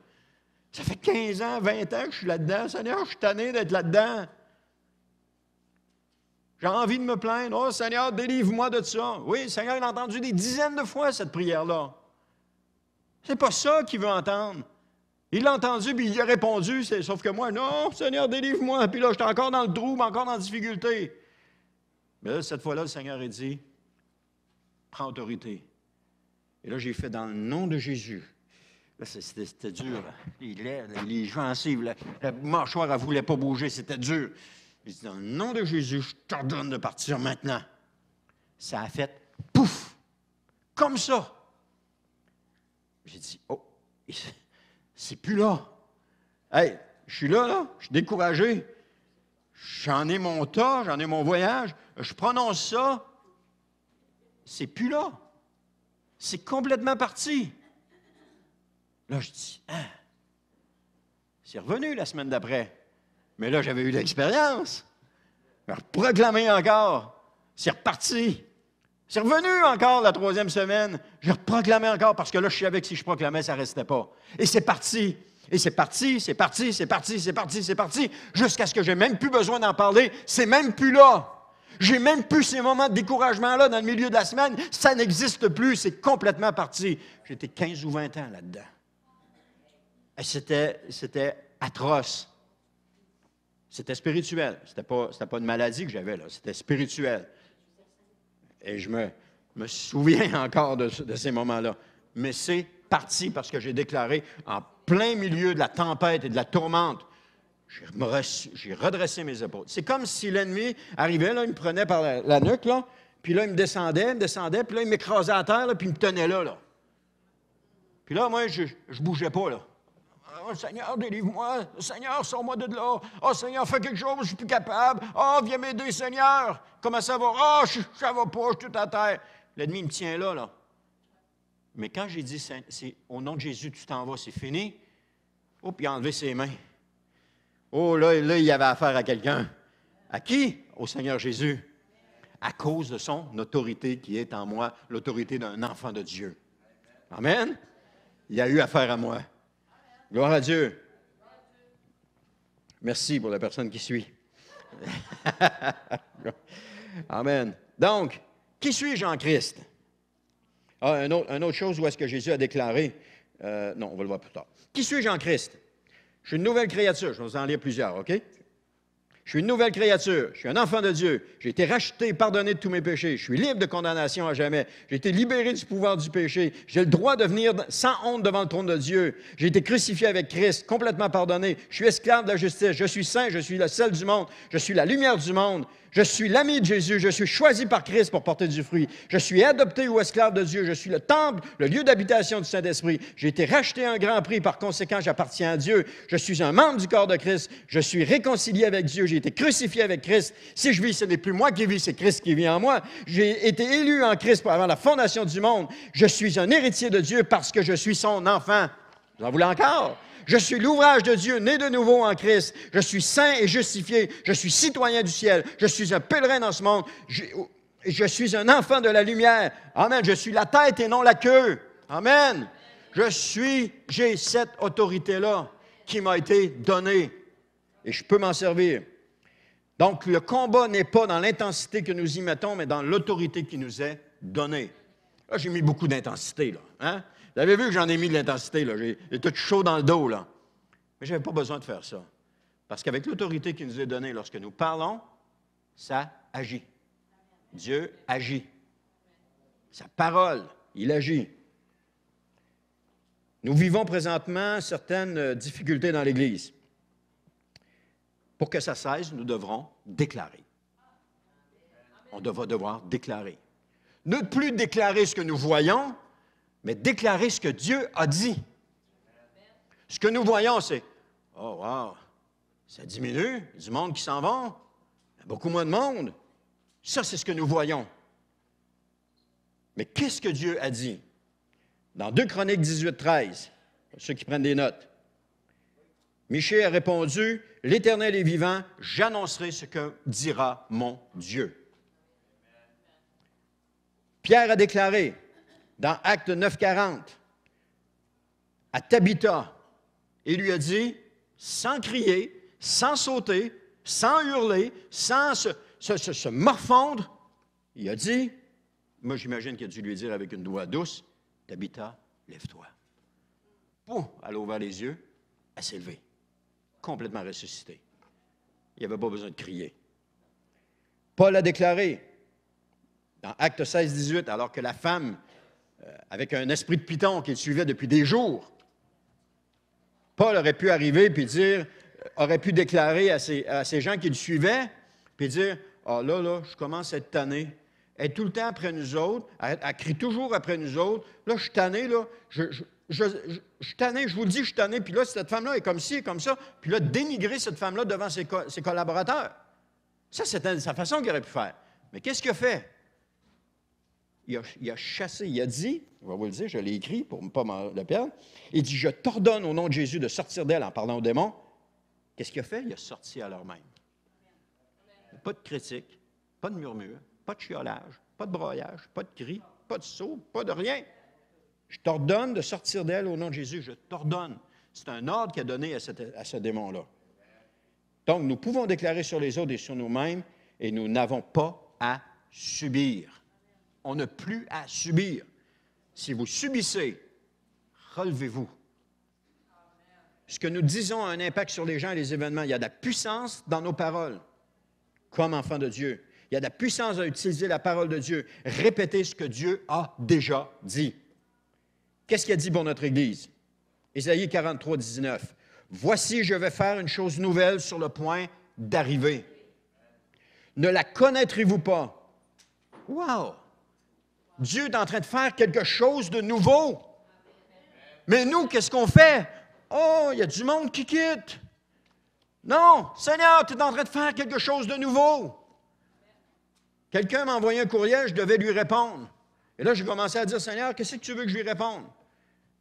Ça fait 15 ans, 20 ans que je suis là-dedans. Seigneur, je suis tanné d'être là-dedans. J'ai envie de me plaindre. Oh, Seigneur, délivre-moi de ça. Oui, Seigneur, il a entendu des dizaines de fois cette prière-là. C'est pas ça qu'il veut entendre. Il l'a entendu, puis il a répondu, sauf que moi, non, Seigneur, délivre-moi. Puis là, j'étais encore dans le trou, encore dans la difficulté. Mais là, cette fois-là, le Seigneur a dit, prends autorité. Et là, j'ai fait dans le nom de Jésus Là, c'était dur. Là. Les lèvres, les gencives, la mâchoire, elle ne voulait pas bouger, c'était dur. J'ai dit, dans le nom de Jésus, je t'ordonne de partir maintenant. Ça a fait pouf! Comme ça. J'ai dit, oh, c'est plus là. Hey, je suis là, je suis découragé. J'en ai mon tas, j'en ai mon voyage. Je prononce ça. C'est plus là. C'est complètement parti. Là, je dis, hein? C'est revenu la semaine d'après. Mais là, j'avais eu l'expérience. Je proclamé encore. C'est reparti. C'est revenu encore la 3e semaine. Je proclamé encore parce que là, je savais que si je proclamais, ça ne restait pas. Et c'est parti. Et c'est parti, c'est parti, c'est parti, c'est parti, c'est parti, jusqu'à ce que je n'ai même plus besoin d'en parler. C'est même plus là. J'ai même plus ces moments de découragement-là dans le milieu de la semaine. Ça n'existe plus. C'est complètement parti. J'étais 15 ou 20 ans là-dedans. Et c'était atroce. C'était spirituel. C'était pas une maladie que j'avais, là. C'était spirituel. Et je me souviens encore de ces moments-là. Mais c'est parti parce que j'ai déclaré en plein milieu de la tempête et de la tourmente, j'ai redressé mes épaules. C'est comme si l'ennemi arrivait, là, il me prenait par la nuque, là, puis là, il me descendait, puis là, il m'écrasait à terre, là, puis il me tenait là. Puis là, moi, je bougeais pas, là. Oh, Seigneur, délivre-moi. Seigneur, sors-moi de là. Oh, Seigneur, fais quelque chose, je suis plus capable. Oh, viens m'aider, Seigneur. Comment ça va? Oh, ça va pas, je suis tout à terre. L'ennemi me tient là. Mais quand j'ai dit, c'est au nom de Jésus, tu t'en vas, c'est fini. Oh, puis il a enlevé ses mains. Oh, là, il y avait affaire à quelqu'un. À qui? Au Seigneur Jésus. À cause de son autorité qui est en moi, l'autorité d'un enfant de Dieu. Amen? Il a eu affaire à moi. Gloire à Dieu. Merci pour la personne qui suit. Amen. Donc, qui suis-je en Christ? Ah, une autre chose où est-ce que Jésus a déclaré, non, on va le voir plus tard. Qui suis-je en Christ? Je suis une nouvelle créature. Je vais vous en lire plusieurs, OK? Je suis une nouvelle créature. Je suis un enfant de Dieu. J'ai été racheté, pardonné de tous mes péchés. Je suis libre de condamnation à jamais. J'ai été libéré du pouvoir du péché. J'ai le droit de venir sans honte devant le trône de Dieu. J'ai été crucifié avec Christ, complètement pardonné. Je suis esclave de la justice. Je suis saint. Je suis le sel du monde. Je suis la lumière du monde. Je suis l'ami de Jésus. Je suis choisi par Christ pour porter du fruit. Je suis adopté ou esclave de Dieu. Je suis le temple, le lieu d'habitation du Saint-Esprit. J'ai été racheté à un grand prix. Par conséquent, j'appartiens à Dieu. Je suis un membre du corps de Christ. Je suis réconcilié avec Dieu. J'ai été crucifié avec Christ. Si je vis, ce n'est plus moi qui vis, c'est Christ qui vit en moi. J'ai été élu en Christ avant la fondation du monde. Je suis un héritier de Dieu parce que je suis son enfant. Vous en voulez encore? Je suis l'ouvrage de Dieu, né de nouveau en Christ. Je suis saint et justifié. Je suis citoyen du ciel. Je suis un pèlerin dans ce monde. Je suis un enfant de la lumière. Amen. Je suis la tête et non la queue. Amen. J'ai cette autorité-là qui m'a été donnée. Et je peux m'en servir. Donc, le combat n'est pas dans l'intensité que nous y mettons, mais dans l'autorité qui nous est donnée. Là, j'ai mis beaucoup d'intensité, là. Hein? Vous avez vu que j'en ai mis de l'intensité, là. J'ai tout chaud dans le dos, là. Mais je n'avais pas besoin de faire ça. Parce qu'avec l'autorité qui nous est donnée, lorsque nous parlons, ça agit. Dieu agit. Sa parole, il agit. Nous vivons présentement certaines difficultés dans l'Église. Pour que ça cesse, nous devrons déclarer. On va devoir déclarer. Ne plus déclarer ce que nous voyons, mais déclarer ce que Dieu a dit. Ce que nous voyons, c'est « Oh, wow, ça diminue, du monde qui s'en va, il y a beaucoup moins de monde. » Ça, c'est ce que nous voyons. Mais qu'est-ce que Dieu a dit? Dans 2 Chroniques 18, 13, pour ceux qui prennent des notes, Michée a répondu, « L'Éternel est vivant, j'annoncerai ce que dira mon Dieu. » Pierre a déclaré, dans Actes 9, 40, à Tabitha, il lui a dit, sans crier, sans sauter, sans hurler, sans se morfondre, il a dit, moi j'imagine qu'il a dû lui dire avec une voix douce, « Tabitha, lève-toi. » Pouf, elle a ouvert les yeux, elle s'est levée, complètement ressuscitée. Il n'y avait pas besoin de crier. Paul a déclaré, dans Actes 16, 18, alors que la femme, avec un esprit de python qui le suivait depuis des jours, Paul aurait pu arriver puis dire, aurait pu déclarer à ces gens qui le suivaient, puis dire, « Ah là, je commence à être tanné. Elle est tout le temps après nous autres, elle crie toujours après nous autres. Là, je suis tanné, là, je suis tanné, je vous le dis, je suis tanné. Puis là, cette femme-là est comme ci, comme ça. Puis là, dénigrer cette femme-là devant ses collaborateurs. Ça, c'était sa façon qu'il aurait pu faire. Mais qu'est-ce qu'il a fait? Il a chassé, il a dit, je vais vous le dire, je l'ai écrit pour ne pas le perdre, il dit, « Je t'ordonne au nom de Jésus de sortir d'elle en parlant aux démons. » Qu'est-ce qu'il a fait? Il a sorti à leur même. Pas de critique, pas de murmure, pas de chiolage, pas de broyage, pas de cri, pas de saut, pas de rien. Je t'ordonne de sortir d'elle au nom de Jésus. Je t'ordonne. C'est un ordre qu'il a donné à ce démon-là. Donc, nous pouvons déclarer sur les autres et sur nous-mêmes et nous n'avons pas à subir. On n'a plus à subir. Si vous subissez, relevez-vous. Ce que nous disons a un impact sur les gens et les événements. Il y a de la puissance dans nos paroles, comme enfants de Dieu. Il y a de la puissance à utiliser la parole de Dieu. Répéter ce que Dieu a déjà dit. Qu'est-ce qu'il a dit pour notre Église? Ésaïe 43, 19. « Voici, je vais faire une chose nouvelle sur le point d'arriver. Ne la connaîtrez-vous pas? » Wow! Dieu est en train de faire quelque chose de nouveau. Mais nous, qu'est-ce qu'on fait? Oh, il y a du monde qui quitte. Non, Seigneur, tu es en train de faire quelque chose de nouveau. Quelqu'un m'a envoyé un courriel, je devais lui répondre. Et là, j'ai commencé à dire, Seigneur, qu'est-ce que tu veux que je lui réponde?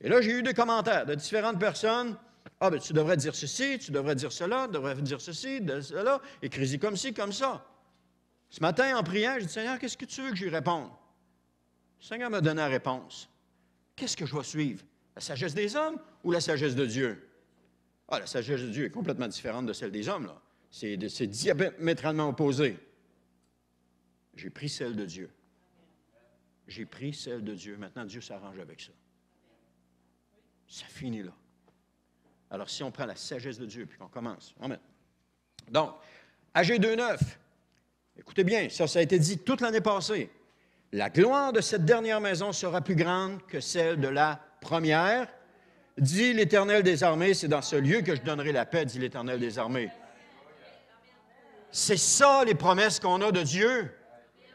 Et là, j'ai eu des commentaires de différentes personnes. Ah, bien, tu devrais dire ceci, tu devrais dire cela, tu devrais dire ceci, cela, écris-y comme ci, comme ça. Ce matin, en priant, j'ai dit, Seigneur, qu'est-ce que tu veux que je lui réponde? Le Seigneur m'a donné la réponse. Qu'est-ce que je vais suivre? La sagesse des hommes ou la sagesse de Dieu? Ah, la sagesse de Dieu est complètement différente de celle des hommes, là. C'est diamétralement opposé. J'ai pris celle de Dieu. J'ai pris celle de Dieu. Maintenant, Dieu s'arrange avec ça. Ça finit là. Alors, si on prend la sagesse de Dieu, puis qu'on commence. Amen. Donc, AG 2.9. Écoutez bien, ça a été dit toute l'année passée. La gloire de cette dernière maison sera plus grande que celle de la première. Dit l'Éternel des armées, c'est dans ce lieu que je donnerai la paix, dit l'Éternel des armées. C'est ça, les promesses qu'on a de Dieu.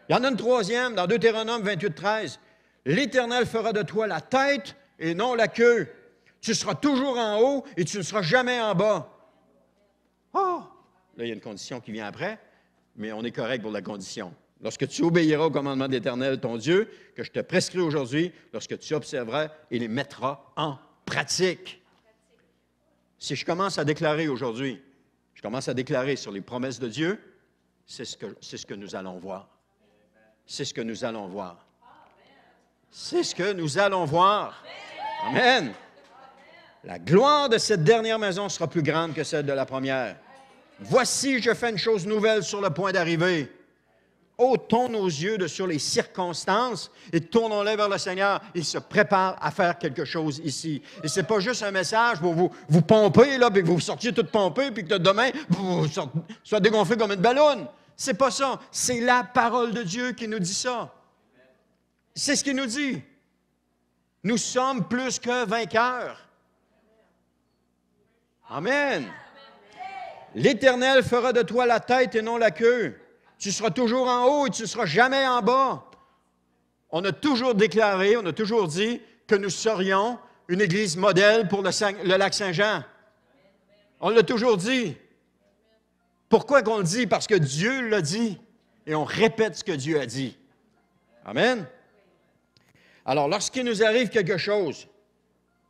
Il y en a une troisième, dans Deutéronome 28, 13. L'Éternel fera de toi la tête et non la queue. Tu seras toujours en haut et tu ne seras jamais en bas. Oh! Là, il y a une condition qui vient après, mais on est correct pour la condition. Lorsque tu obéiras au commandement de l'Éternel, ton Dieu, que je te prescris aujourd'hui, lorsque tu observeras et les mettras en pratique. Si je commence à déclarer aujourd'hui, je commence à déclarer sur les promesses de Dieu, c'est ce que nous allons voir. C'est ce que nous allons voir. C'est ce que nous allons voir. Amen. La gloire de cette dernière maison sera plus grande que celle de la première. Voici, je fais une chose nouvelle sur le point d'arriver. Ôtons nos yeux de sur les circonstances et tournons-les vers le Seigneur. Il se prépare à faire quelque chose ici. Et ce n'est pas juste un message pour vous pomper, là, puis que vous sortiez tout pompé, puis que demain, vous soyez dégonflé comme une ballonne. C'est pas ça. C'est la parole de Dieu qui nous dit ça. C'est ce qu'il nous dit. Nous sommes plus que vainqueurs. Amen. L'Éternel fera de toi la tête et non la queue. Tu seras toujours en haut et tu ne seras jamais en bas. On a toujours déclaré, on a toujours dit que nous serions une église modèle pour le lac Saint-Jean. On l'a toujours dit. Pourquoi qu'on le dit? Parce que Dieu l'a dit et on répète ce que Dieu a dit. Amen. Alors, lorsqu'il nous arrive quelque chose,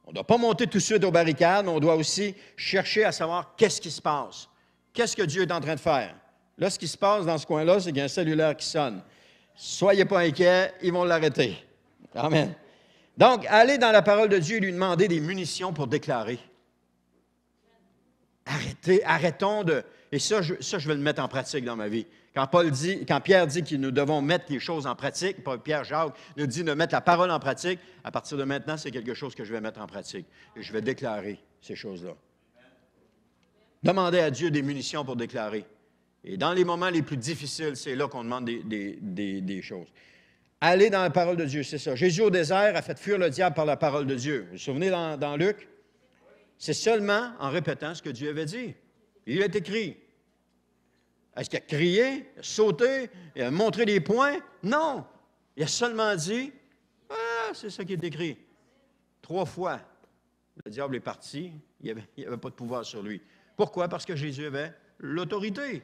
on ne doit pas monter tout de suite aux barricades, mais on doit aussi chercher à savoir qu'est-ce qui se passe. Qu'est-ce que Dieu est en train de faire? Là, ce qui se passe dans ce coin-là, c'est qu'il y a un cellulaire qui sonne. Soyez pas inquiets, ils vont l'arrêter. Amen. Donc, allez dans la parole de Dieu et lui demander des munitions pour déclarer. Arrêtons de... Et ça, je vais le mettre en pratique dans ma vie. Quand Pierre dit que nous devons mettre les choses en pratique, Pierre Jacques nous dit de mettre la parole en pratique, à partir de maintenant, c'est quelque chose que je vais mettre en pratique. Et je vais déclarer ces choses-là. Demandez à Dieu des munitions pour déclarer. Et dans les moments les plus difficiles, c'est là qu'on demande des choses. Allez dans la parole de Dieu, c'est ça. Jésus au désert a fait fuir le diable par la parole de Dieu. Vous vous souvenez dans Luc? C'est seulement en répétant ce que Dieu avait dit. Il est écrit. Est-ce qu'il a crié, il a sauté, il a montré des points? Non. Il a seulement dit, « Ah, c'est ça qui est écrit. » 3 fois, le diable est parti, il n'y avait pas de pouvoir sur lui. Pourquoi? Parce que Jésus avait l'autorité.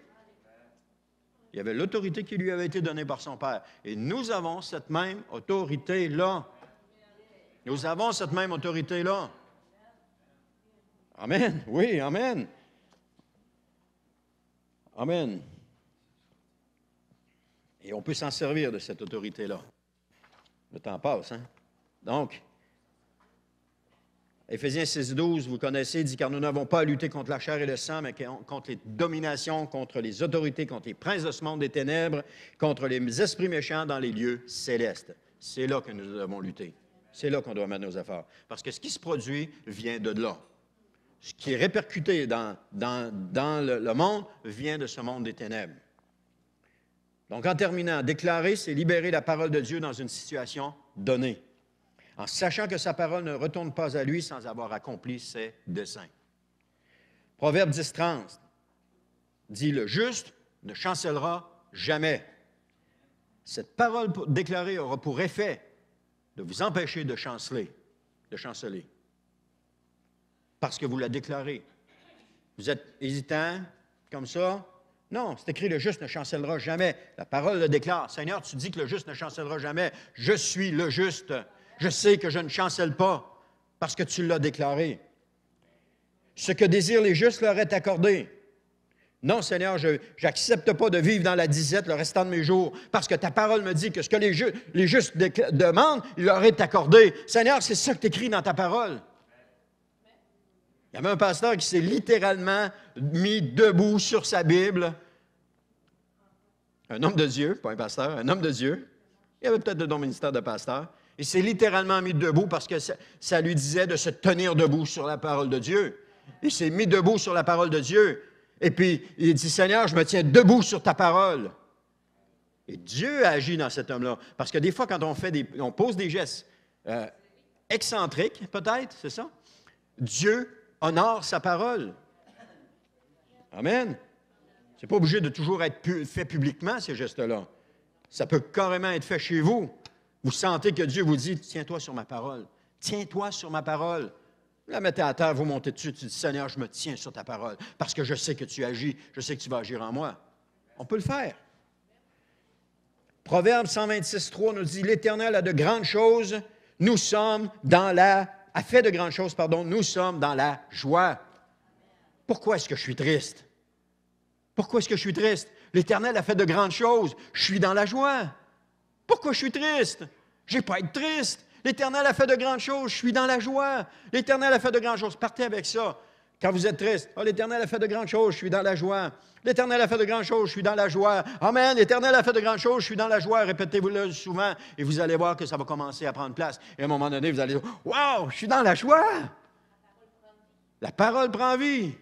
Il y avait l'autorité qui lui avait été donnée par son Père. Et nous avons cette même autorité-là. Nous avons cette même autorité-là. Amen. Oui, amen. Amen. Et on peut s'en servir de cette autorité-là. Le temps passe, hein? Donc, Éphésiens 6,12, vous connaissez, dit « Car nous n'avons pas à lutter contre la chair et le sang, mais contre les dominations, contre les autorités, contre les princes de ce monde des ténèbres, contre les esprits méchants dans les lieux célestes. » C'est là que nous devons lutter. C'est là qu'on doit mettre nos efforts. Parce que ce qui se produit vient de là. Ce qui est répercuté dans le monde vient de ce monde des ténèbres. Donc, en terminant, déclarer, c'est libérer la parole de Dieu dans une situation donnée, en sachant que sa parole ne retourne pas à lui sans avoir accompli ses desseins. Proverbe 10,30 dit « Le juste ne chancellera jamais. » Cette parole déclarée aura pour effet de vous empêcher de chanceler, parce que vous la déclarez. Vous êtes hésitant, comme ça? Non, c'est écrit « Le juste ne chancellera jamais. » La parole le déclare. « Seigneur, tu dis que le juste ne chancellera jamais. Je suis le juste. Je sais que je ne chancelle pas parce que tu l'as déclaré. Ce que désirent les justes leur est accordé. Non, Seigneur, je n'accepte pas de vivre dans la disette le restant de mes jours parce que ta parole me dit que ce que les justes demandent, il leur est accordé. Seigneur, c'est ça que tu écris dans ta parole. » Il y avait un pasteur qui s'est littéralement mis debout sur sa Bible. Un homme de Dieu, pas un pasteur, un homme de Dieu. Il avait peut-être le don ministère de pasteur. Il s'est littéralement mis debout parce que ça lui disait de se tenir debout sur la parole de Dieu. Il s'est mis debout sur la parole de Dieu. Et puis, il dit, « Seigneur, je me tiens debout sur ta parole. » Et Dieu agit dans cet homme-là. Parce que des fois, quand on pose des gestes excentriques, peut-être, c'est ça, Dieu honore sa parole. Amen. Ce n'est pas obligé de toujours être fait publiquement, ces gestes-là. Ça peut carrément être fait chez vous. Vous sentez que Dieu vous dit, « Tiens-toi sur ma parole. Tiens-toi sur ma parole. » Vous la mettez à terre, vous montez dessus, tu dis, « Seigneur, je me tiens sur ta parole parce que je sais que tu agis, je sais que tu vas agir en moi. » On peut le faire. Proverbe 126,3 nous dit, « L'Éternel a de grandes choses, nous sommes dans la... » a fait de grandes choses, pardon, nous sommes dans la joie. Pourquoi est-ce que je suis triste? Pourquoi est-ce que je suis triste? L'Éternel a fait de grandes choses, je suis dans la joie. Pourquoi je suis triste? Je n'ai pas à être triste. L'Éternel a fait de grandes choses, je suis dans la joie. L'Éternel a fait de grandes choses. Partez avec ça. Quand vous êtes triste, « Oh, l'Éternel a fait de grandes choses, je suis dans la joie. L'Éternel a fait de grandes choses, je suis dans la joie. Amen, l'Éternel a fait de grandes choses, je suis dans la joie. » Répétez-vous-le souvent et vous allez voir que ça va commencer à prendre place. Et à un moment donné, vous allez dire, « Wow, je suis dans la joie. » La parole prend vie.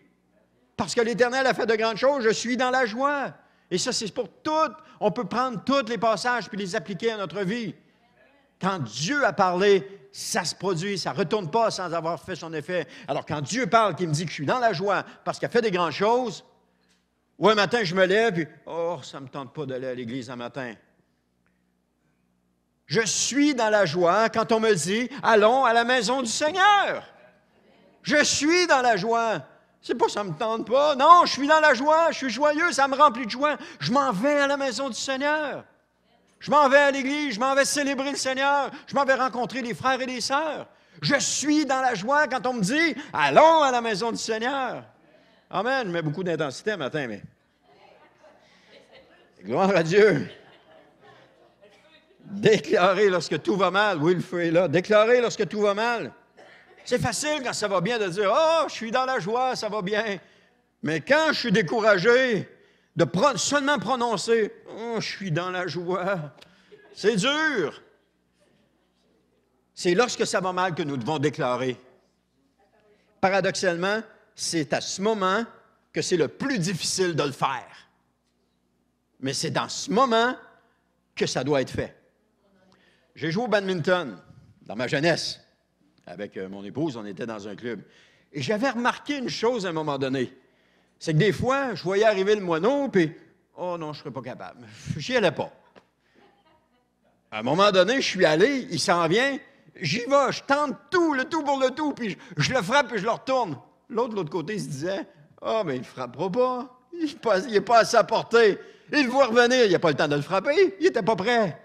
Parce que l'Éternel a fait de grandes choses, je suis dans la joie. Et ça, c'est pour tout. On peut prendre tous les passages puis les appliquer à notre vie. Quand Dieu a parlé, ça se produit, ça ne retourne pas sans avoir fait son effet. Alors, quand Dieu parle, qu'il me dit que je suis dans la joie parce qu'il a fait des grandes choses, ou un matin, je me lève et « Oh, ça ne me tente pas d'aller à l'église un matin. » Je suis dans la joie quand on me dit « Allons à la maison du Seigneur. » Je suis dans la joie. C'est pas ça ne me tente pas. Non, je suis dans la joie, je suis joyeux, ça me remplit de joie. Je m'en vais à la maison du Seigneur. Je m'en vais à l'église, je m'en vais célébrer le Seigneur, je m'en vais rencontrer des frères et des sœurs. Je suis dans la joie quand on me dit « Allons à la maison du Seigneur. » Amen. Je mets beaucoup d'intensité un matin, mais... Gloire à Dieu. Déclarer lorsque tout va mal. Oui, le feu est là. Déclarer lorsque tout va mal. C'est facile quand ça va bien de dire « Oh, je suis dans la joie, ça va bien. » Mais quand je suis découragé, de seulement prononcer « Oh, je suis dans la joie », c'est dur. C'est lorsque ça va mal que nous devons déclarer. Paradoxalement, c'est à ce moment que c'est le plus difficile de le faire. Mais c'est dans ce moment que ça doit être fait. J'ai joué au badminton dans ma jeunesse. Avec mon épouse, on était dans un club. Et j'avais remarqué une chose à un moment donné. C'est que des fois, je voyais arriver le moineau, puis « Oh non, je ne serais pas capable. » J'y allais pas. À un moment donné, je suis allé, il s'en vient, j'y vais, je tente tout, le tout pour le tout, puis je le frappe et je le retourne. L'autre, de l'autre côté, il se disait « Ah, mais il ne frappera pas. Il n'est pas à sa portée. Il le voit revenir, il n'a pas le temps de le frapper. Il n'était pas prêt. »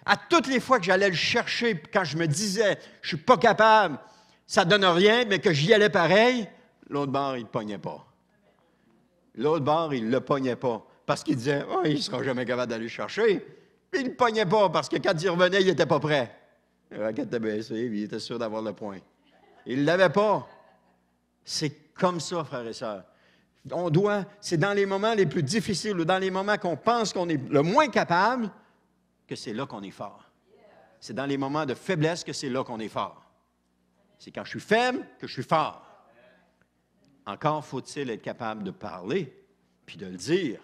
À toutes les fois que j'allais le chercher, quand je me disais « Je ne suis pas capable, ça ne donne rien, mais que j'y allais pareil », l'autre bord, il ne pognait pas. L'autre bord, il ne le pognait pas. Parce qu'il disait « Oh, il ne sera jamais capable d'aller le chercher. » Puis il ne le pognait pas, parce que quand il revenait, il n'était pas prêt. La raquette était baissée, puis il était sûr d'avoir le point. Il ne l'avait pas. C'est comme ça, frères et sœurs. C'est dans les moments les plus difficiles ou dans les moments qu'on pense qu'on est le moins capable que c'est là qu'on est fort. C'est dans les moments de faiblesse que c'est là qu'on est fort. C'est quand je suis faible que je suis fort. Encore faut-il être capable de parler puis de le dire.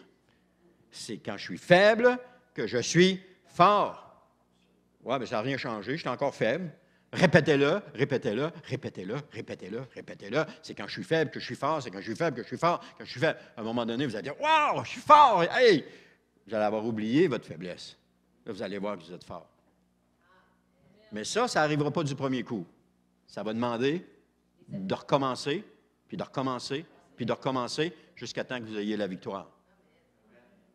C'est quand je suis faible que je suis fort. Oui, mais ça n'a rien changé, je suis encore faible. Répétez-le, répétez-le, répétez-le, répétez-le, répétez-le. C'est quand je suis faible que je suis fort, c'est quand je suis faible que je suis fort, quand je suis faible. À un moment donné, vous allez dire « Wow, je suis fort! » Hey! Vous allez avoir oublié votre faiblesse. Là, vous allez voir que vous êtes fort. Mais ça n'arrivera pas du premier coup. Ça va demander de recommencer, puis de recommencer, puis de recommencer, jusqu'à temps que vous ayez la victoire.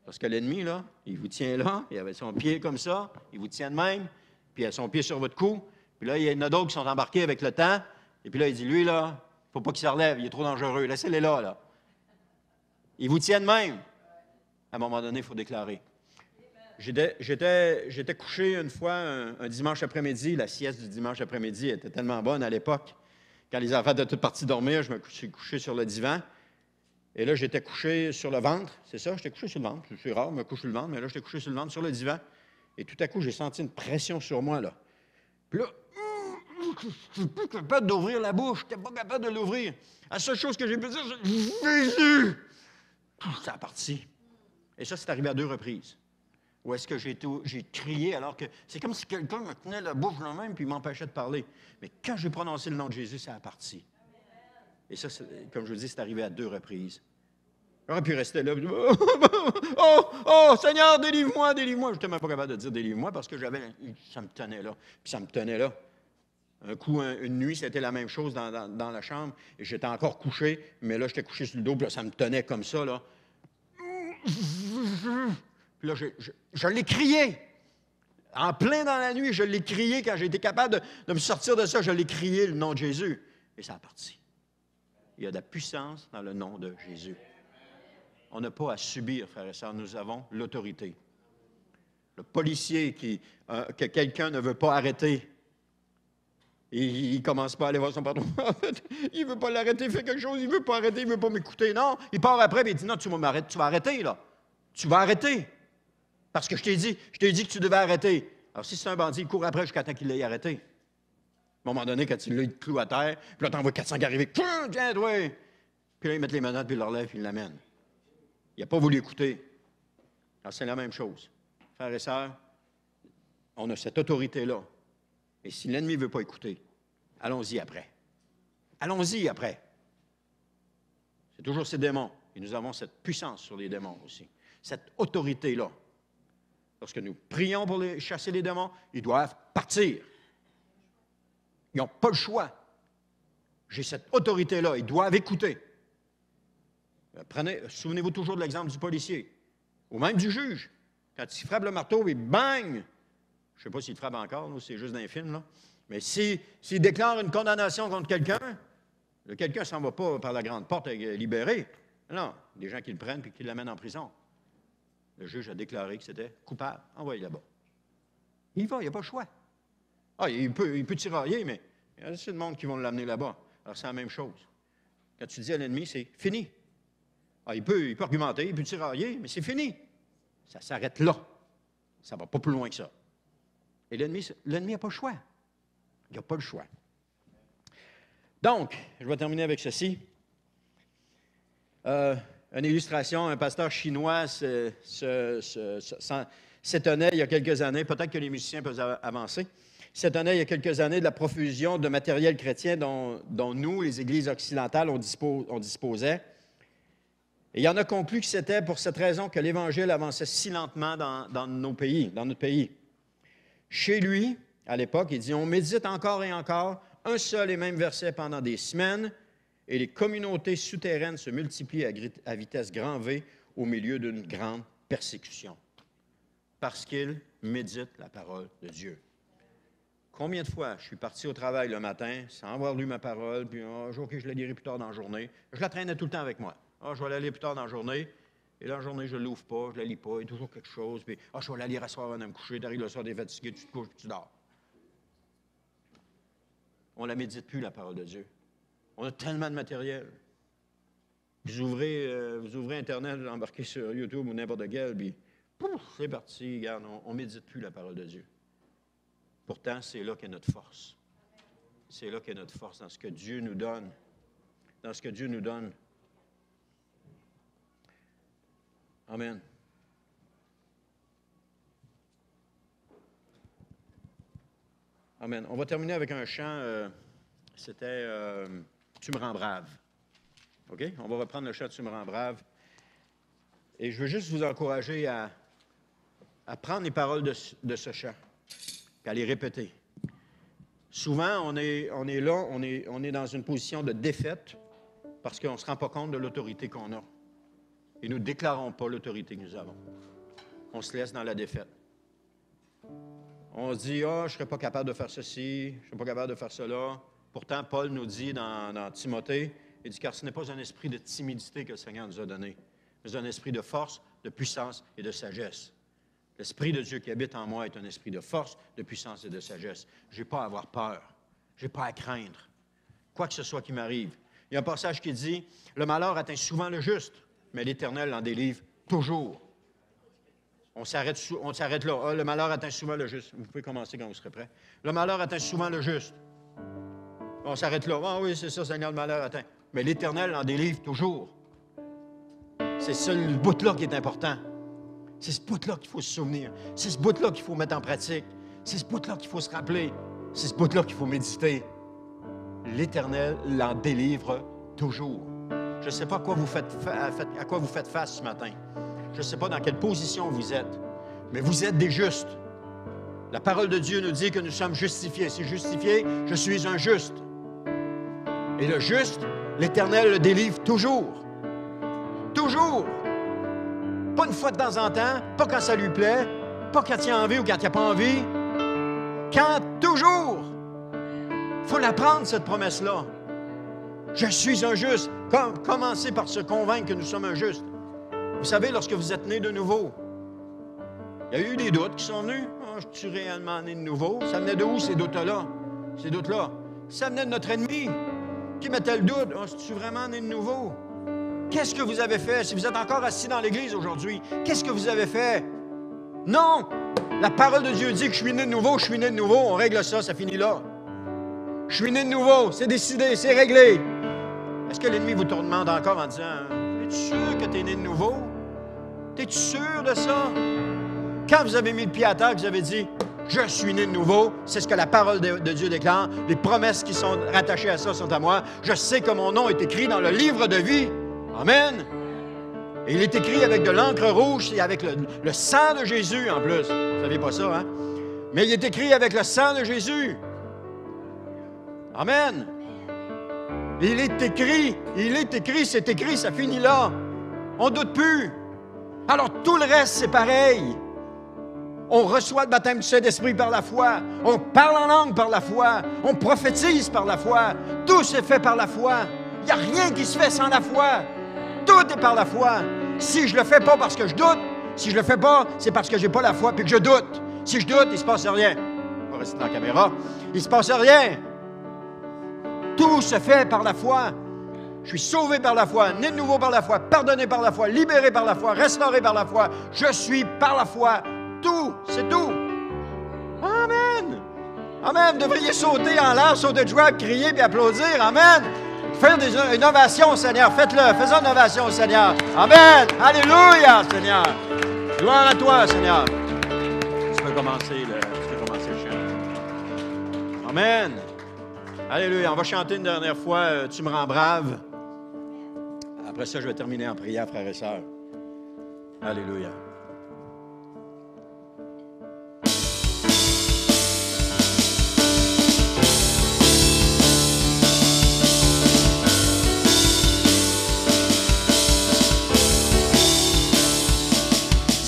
Parce que l'ennemi, là, il vous tient là, il avait son pied comme ça, il vous tient de même, puis il a son pied sur votre cou, puis là, il y en a d'autres qui sont embarqués avec le temps, et puis là, il dit, lui, là, il ne faut pas qu'il se relève, il est trop dangereux, laissez-les là. Il vous tient de même. À un moment donné, il faut déclarer. J'étais couché une fois un dimanche après-midi. La sieste du dimanche après-midi était tellement bonne à l'époque. Quand les enfants étaient tous partis dormir, je me suis couché sur le divan. Et là, j'étais couché sur le ventre. C'est ça, j'étais couché sur le ventre. C'est rare, je me couche sur le ventre, mais là, j'étais couché sur le ventre, sur le divan. Et tout à coup, j'ai senti une pression sur moi, là. Puis là, je n'étais pas capable d'ouvrir la bouche. Je n'étais pas capable de l'ouvrir. La seule chose que j'ai pu dire, c'est « Jésus! » Ça a parti. Et ça, c'est arrivé à 2 reprises. Où est-ce que j'ai crié alors que c'est comme si quelqu'un me tenait la bouche de même puis m'empêchait de parler. Mais quand j'ai prononcé le nom de Jésus, ça a parti. Et ça, comme je vous dis, c'est arrivé à 2 reprises. J'aurais pu rester là. Oh, Seigneur, délivre-moi, délivre-moi. Je n'étais même pas capable de dire délivre-moi parce que ça me tenait là. Puis ça me tenait là. Un coup, une nuit, c'était la même chose dans la chambre. Et j'étais encore couché, mais là, j'étais couché sur le dos, puis là, ça me tenait comme ça, là. Puis là, je l'ai crié. En plein dans la nuit, je l'ai crié. Quand j'ai été capable de me sortir de ça, je l'ai crié, le nom de Jésus. Et ça a parti. Il y a de la puissance dans le nom de Jésus. On n'a pas à subir, frères et sœurs. Nous avons l'autorité. Le policier que quelqu'un ne veut pas arrêter, et il ne commence pas à aller voir son patron. En fait, il ne veut pas l'arrêter, il fait quelque chose, il ne veut pas arrêter, il ne veut pas m'écouter. Non, il part après, et il dit, non, tu vas arrêter, là. Tu vas arrêter. Parce que je t'ai dit que tu devais arrêter. Alors, si c'est un bandit, il court après jusqu'à temps qu'il l'ait arrêté. À un moment donné, quand il l'a, il te cloue à terre, puis là, t'en vois 400 qui arrivent. Tiens, toi! Puis là, ils mettent les menottes, puis ils l'enlèvent, puis ils l'amènent. Il n'a pas voulu écouter. Alors, c'est la même chose. Frères et sœurs, on a cette autorité-là. Et si l'ennemi ne veut pas écouter, allons-y après. Allons-y après. C'est toujours ces démons. Et nous avons cette puissance sur les démons aussi. Cette autorité-là. Lorsque nous prions pour chasser les démons, ils doivent partir. Ils n'ont pas le choix. J'ai cette autorité-là. Ils doivent écouter. Souvenez-vous toujours de l'exemple du policier. Ou même du juge. Quand il frappe le marteau et bang! Je ne sais pas s'il le frappe encore, c'est juste dans les films, là. Mais s'il déclare une condamnation contre quelqu'un, quelqu'un ne s'en va pas par la grande porte libéré. Non, des gens qui le prennent et qui l'amènent en prison. Le juge a déclaré que c'était coupable. Envoyez là-bas. Il va, il n'y a pas le choix. Ah, il peut tirailler, mais il y a assez de monde qui vont l'amener là-bas. Alors, c'est la même chose. Quand tu dis à l'ennemi, c'est fini. Ah, il peut argumenter, il peut tirailler, mais c'est fini. Ça s'arrête là. Ça ne va pas plus loin que ça. Et l'ennemi n'a pas le choix. Il n'a pas le choix. Donc, je vais terminer avec ceci. Une illustration, un pasteur chinois s'étonnait il y a quelques années, peut-être que les musiciens peuvent avancer, s'étonnait il y a quelques années de la profusion de matériel chrétien dont nous, les Églises occidentales, on disposait. Et il en a conclu que c'était pour cette raison que l'Évangile avançait si lentement dans notre pays. Chez lui, à l'époque, il dit « On médite encore et encore un seul et même verset pendant des semaines, et les communautés souterraines se multiplient à vitesse grand V au milieu d'une grande persécution. » Parce qu'ils méditent la parole de Dieu. Combien de fois je suis parti au travail le matin sans avoir lu ma parole, puis OK, je la lirai plus tard dans la journée. Je la traînais tout le temps avec moi. Je vais la lire plus tard dans la journée. Et là, la journée, je ne l'ouvre pas, je ne la lis pas, il y a toujours quelque chose. Puis, je vais la lire à soir avant de me coucher. Tu arrives le soir, tu es fatigué, tu te couches, puis tu dors. On ne la médite plus, la parole de Dieu. On a tellement de matériel. Vous ouvrez Internet, vous embarquez sur YouTube ou n'importe quel, puis pouf, c'est parti. Regarde, on ne médite plus la parole de Dieu. Pourtant, c'est là qu'est notre force. C'est là qu'est notre force, dans ce que Dieu nous donne. Dans ce que Dieu nous donne. Amen. Amen. On va terminer avec un chant, c'était « Tu me rends brave ». OK? On va reprendre le chant « Tu me rends brave ». Et je veux juste vous encourager à prendre les paroles de ce chant, puis à les répéter. Souvent, on est là, on est dans une position de défaite parce qu'on ne se rend pas compte de l'autorité qu'on a. Et nous ne déclarons pas l'autorité que nous avons. On se laisse dans la défaite. On se dit, je ne serais pas capable de faire ceci, je ne serais pas capable de faire cela. Pourtant, Paul nous dit dans Timothée, il dit, car ce n'est pas un esprit de timidité que le Seigneur nous a donné, mais un esprit de force, de puissance et de sagesse. L'Esprit de Dieu qui habite en moi est un esprit de force, de puissance et de sagesse. Je n'ai pas à avoir peur. Je n'ai pas à craindre. Quoi que ce soit qui m'arrive. Il y a un passage qui dit, le malheur atteint souvent le juste, mais l'Éternel en délivre toujours. On s'arrête là. Le malheur atteint souvent le juste. Vous pouvez commencer quand vous serez prêts. Le malheur atteint souvent le juste. On s'arrête là. Oui, c'est ça, Seigneur, le malheur atteint. Mais l'Éternel en délivre toujours. C'est ce bout-là qui est important. C'est ce bout-là qu'il faut se souvenir. C'est ce bout-là qu'il faut mettre en pratique. C'est ce bout-là qu'il faut se rappeler. C'est ce bout-là qu'il faut méditer. L'Éternel l'en délivre toujours. Je ne sais pas à quoi vous faites face ce matin. Je ne sais pas dans quelle position vous êtes, mais vous êtes des justes. La parole de Dieu nous dit que nous sommes justifiés. Si justifié, je suis un juste. Et le juste, l'Éternel le délivre toujours. Toujours. Pas une fois de temps en temps, pas quand ça lui plaît, pas quand il a envie ou quand il n'a pas envie. Quand toujours. Il faut l'apprendre, cette promesse-là. Je suis un juste. Commencez par se convaincre que nous sommes un juste. Vous savez, lorsque vous êtes né de nouveau, il y a eu des doutes qui sont venus. Je suis réellement né de nouveau? Ça venait de où, ces doutes-là? Ces doutes-là? Ça venait de notre ennemi qui mettait le doute. Je suis vraiment né de nouveau? Qu'est-ce que vous avez fait? Si vous êtes encore assis dans l'Église aujourd'hui, qu'est-ce que vous avez fait? Non! La parole de Dieu dit que je suis né de nouveau, je suis né de nouveau. On règle ça, ça finit là. Je suis né de nouveau, c'est décidé, c'est réglé. Est-ce que l'ennemi vous tourmente encore en disant, es-tu sûr que tu es né de nouveau? Es-tu sûr de ça? Quand vous avez mis le pied à terre, vous avez dit, je suis né de nouveau, c'est ce que la parole de Dieu déclare. Les promesses qui sont rattachées à ça sont à moi. Je sais que mon nom est écrit dans le livre de vie. Amen. Et il est écrit avec de l'encre rouge et avec le sang de Jésus en plus. Vous ne saviez pas ça, hein? Mais il est écrit avec le sang de Jésus. Amen. Il est écrit, c'est écrit, ça finit là. On ne doute plus. Alors tout le reste, c'est pareil. On reçoit le baptême du Saint-Esprit par la foi. On parle en langue par la foi. On prophétise par la foi. Tout se fait par la foi. Il n'y a rien qui se fait sans la foi. Tout est par la foi. Si je ne le fais pas parce que je doute, si je ne le fais pas, c'est parce que je n'ai pas la foi puis que je doute. Si je doute, il ne se passe rien. On va rester dans la caméra. Il ne se passe rien. Tout se fait par la foi. Je suis sauvé par la foi, né de nouveau par la foi, pardonné par la foi, libéré par la foi, restauré par la foi. Je suis par la foi. Tout, c'est tout. Amen. Amen. Vous devriez sauter en l'air, sauter de joie, crier et applaudir. Amen. Faire une ovation, Seigneur. Faites-le. Faisons une ovation, Seigneur. Amen. Alléluia, Seigneur. Gloire à toi, Seigneur. peux commencer le chant. Amen. Alléluia. On va chanter une dernière fois Tu me rends brave. Après ça, je vais terminer en prière, frères et sœurs. Alléluia.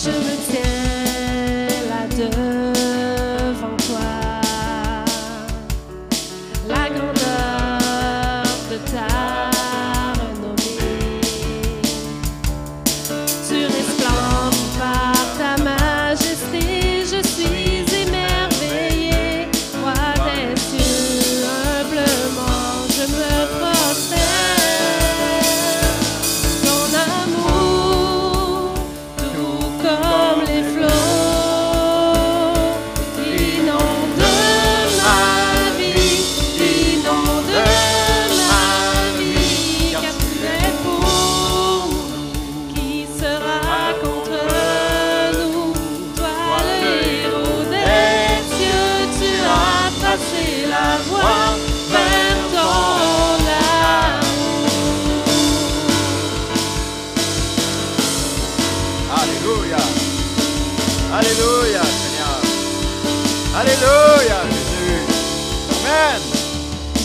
Je me tiens là devant toi, la grandeur de ta renommée. Tu resplendes par ta majesté, je suis émerveillée. Roi des cieux, humblement je me prosterne. Ton amour, tout comme les flots, inonde ma vie, inonde ma vie, car tu es pour nous. Qui sera contre nous? Toi le héros des cieux, tu as tracé la voie vers ton amour. Alléluia. Alléluia, Seigneur. Alléluia, Jésus. Amen.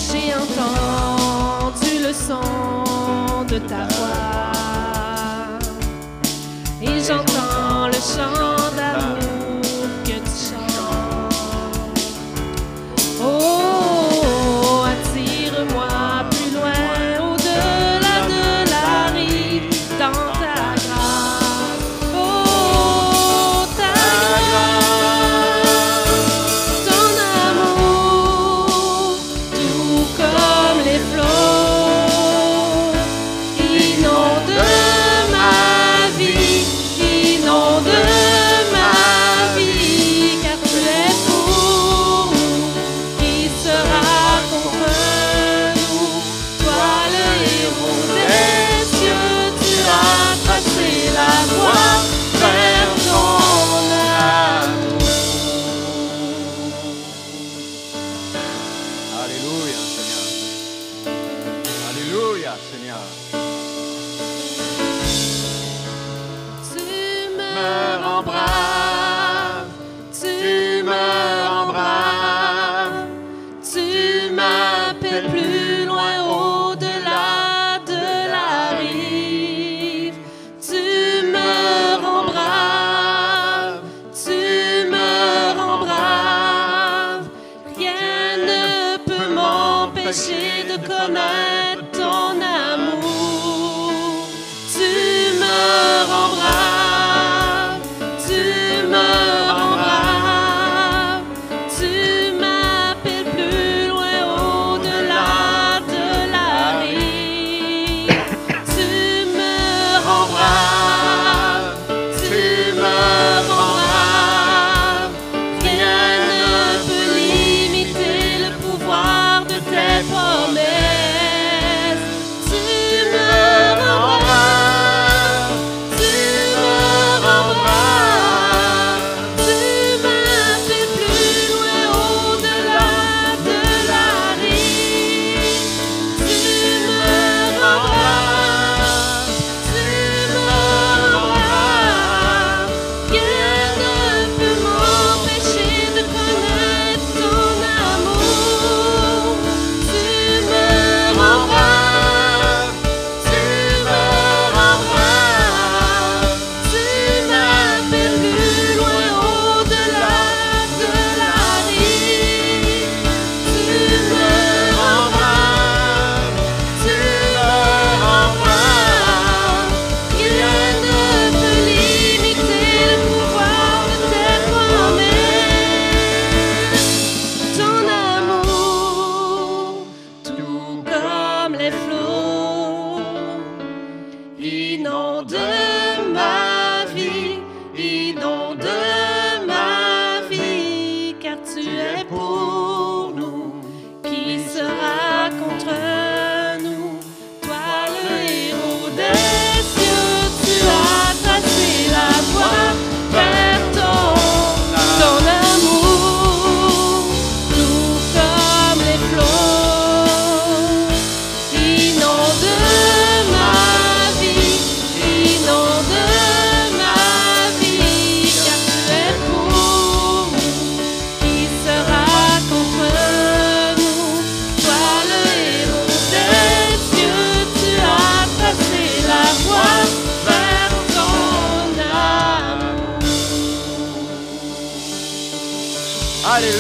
J'ai entendu le son de ta voix et j'entends le chant d'amour que tu chantes. Oh, attire-moi plus loin, au-delà de la rive, dans ta grâce. Oh, ta grâce, ton amour, tout comme les flots, inonde ma vie, inonde ma vie, car tu es pour nous. Qui sera contre nous? Toi le héros des cieux, tu as tracé la voie vers ton amour. Alléluia, Seigneur. Alléluia, Seigneur. Tu Me me rends brave, tu me rends brave, tu m'appelles plus loin, au-delà de la rive. Tu me rends brave, tu me rends brave, rien ne peut m'empêcher de connaître ton amour. Tu me rends brave, tu me rends brave, tu m'appelles plus loin, au-delà de la rive. Tu me rends brave, tu me rends brave, rien ne peut limiter le pouvoir de tes promesses.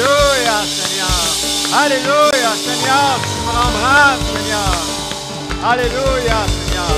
Alléluia, Seigneur. Alléluia, Seigneur. Tu me rends brave, Seigneur. Alléluia, Seigneur.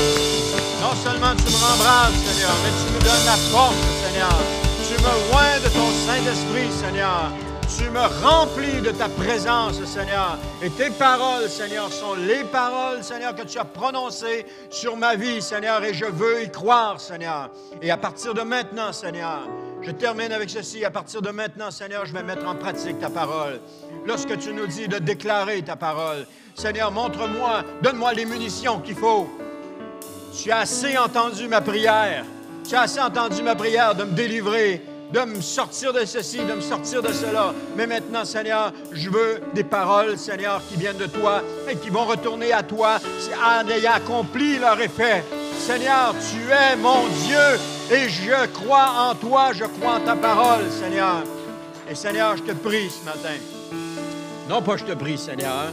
Non seulement tu me rends brave, Seigneur, mais tu me donnes la force, Seigneur. Tu me oins de ton Saint-Esprit, Seigneur. Tu me remplis de ta présence, Seigneur. Et tes paroles, Seigneur, sont les paroles, Seigneur, que tu as prononcées sur ma vie, Seigneur. Et je veux y croire, Seigneur. Et à partir de maintenant, Seigneur, je termine avec ceci. À partir de maintenant, Seigneur, je vais mettre en pratique ta parole. Lorsque tu nous dis de déclarer ta parole, Seigneur, montre-moi, donne-moi les munitions qu'il faut. Tu as assez entendu ma prière. Tu as assez entendu ma prière de me délivrer, de me sortir de ceci, de me sortir de cela. Mais maintenant, Seigneur, je veux des paroles, Seigneur, qui viennent de toi et qui vont retourner à toi en ayant accompli leur effet. Seigneur, tu es mon Dieu et je crois en toi, je crois en ta parole, Seigneur. Et Seigneur, je te prie ce matin. Non pas je te prie, Seigneur.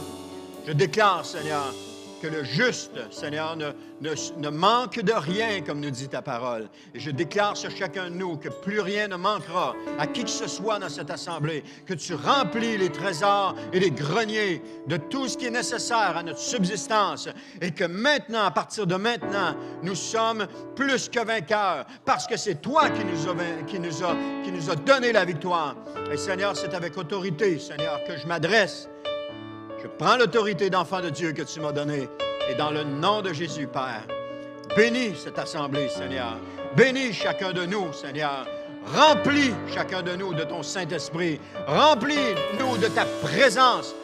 Je déclare, Seigneur, que le juste, Seigneur, ne manque de rien, comme nous dit ta parole. Et je déclare sur chacun de nous que plus rien ne manquera à qui que ce soit dans cette assemblée, que tu remplis les trésors et les greniers de tout ce qui est nécessaire à notre subsistance et que maintenant, à partir de maintenant, nous sommes plus que vainqueurs parce que c'est toi qui nous a donné la victoire. Et Seigneur, c'est avec autorité, Seigneur, que je m'adresse. Je prends l'autorité d'enfant de Dieu que tu m'as donnée. Et dans le nom de Jésus, Père, bénis cette assemblée, Seigneur. Bénis chacun de nous, Seigneur. Remplis chacun de nous de ton Saint-Esprit. Remplis-nous de ta présence,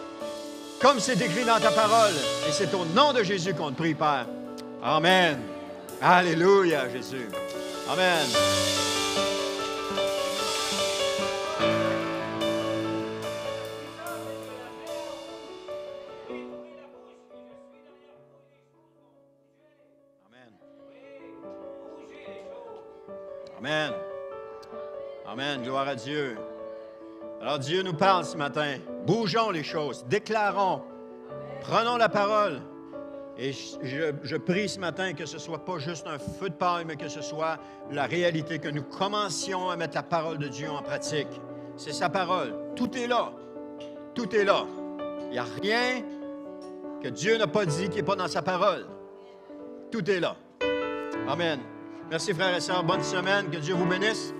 comme c'est écrit dans ta parole. Et c'est au nom de Jésus qu'on te prie, Père. Amen. Alléluia, Jésus. Amen. Amen. Amen. Gloire à Dieu. Alors Dieu nous parle ce matin. Bougeons les choses. Déclarons. Prenons la parole. Et je prie ce matin que ce ne soit pas juste un feu de paille, mais que ce soit la réalité, que nous commencions à mettre la parole de Dieu en pratique. C'est sa parole. Tout est là. Tout est là. Il n'y a rien que Dieu n'a pas dit qui n'est pas dans sa parole. Tout est là. Amen. Merci, frères et sœurs. Bonne semaine. Que Dieu vous bénisse.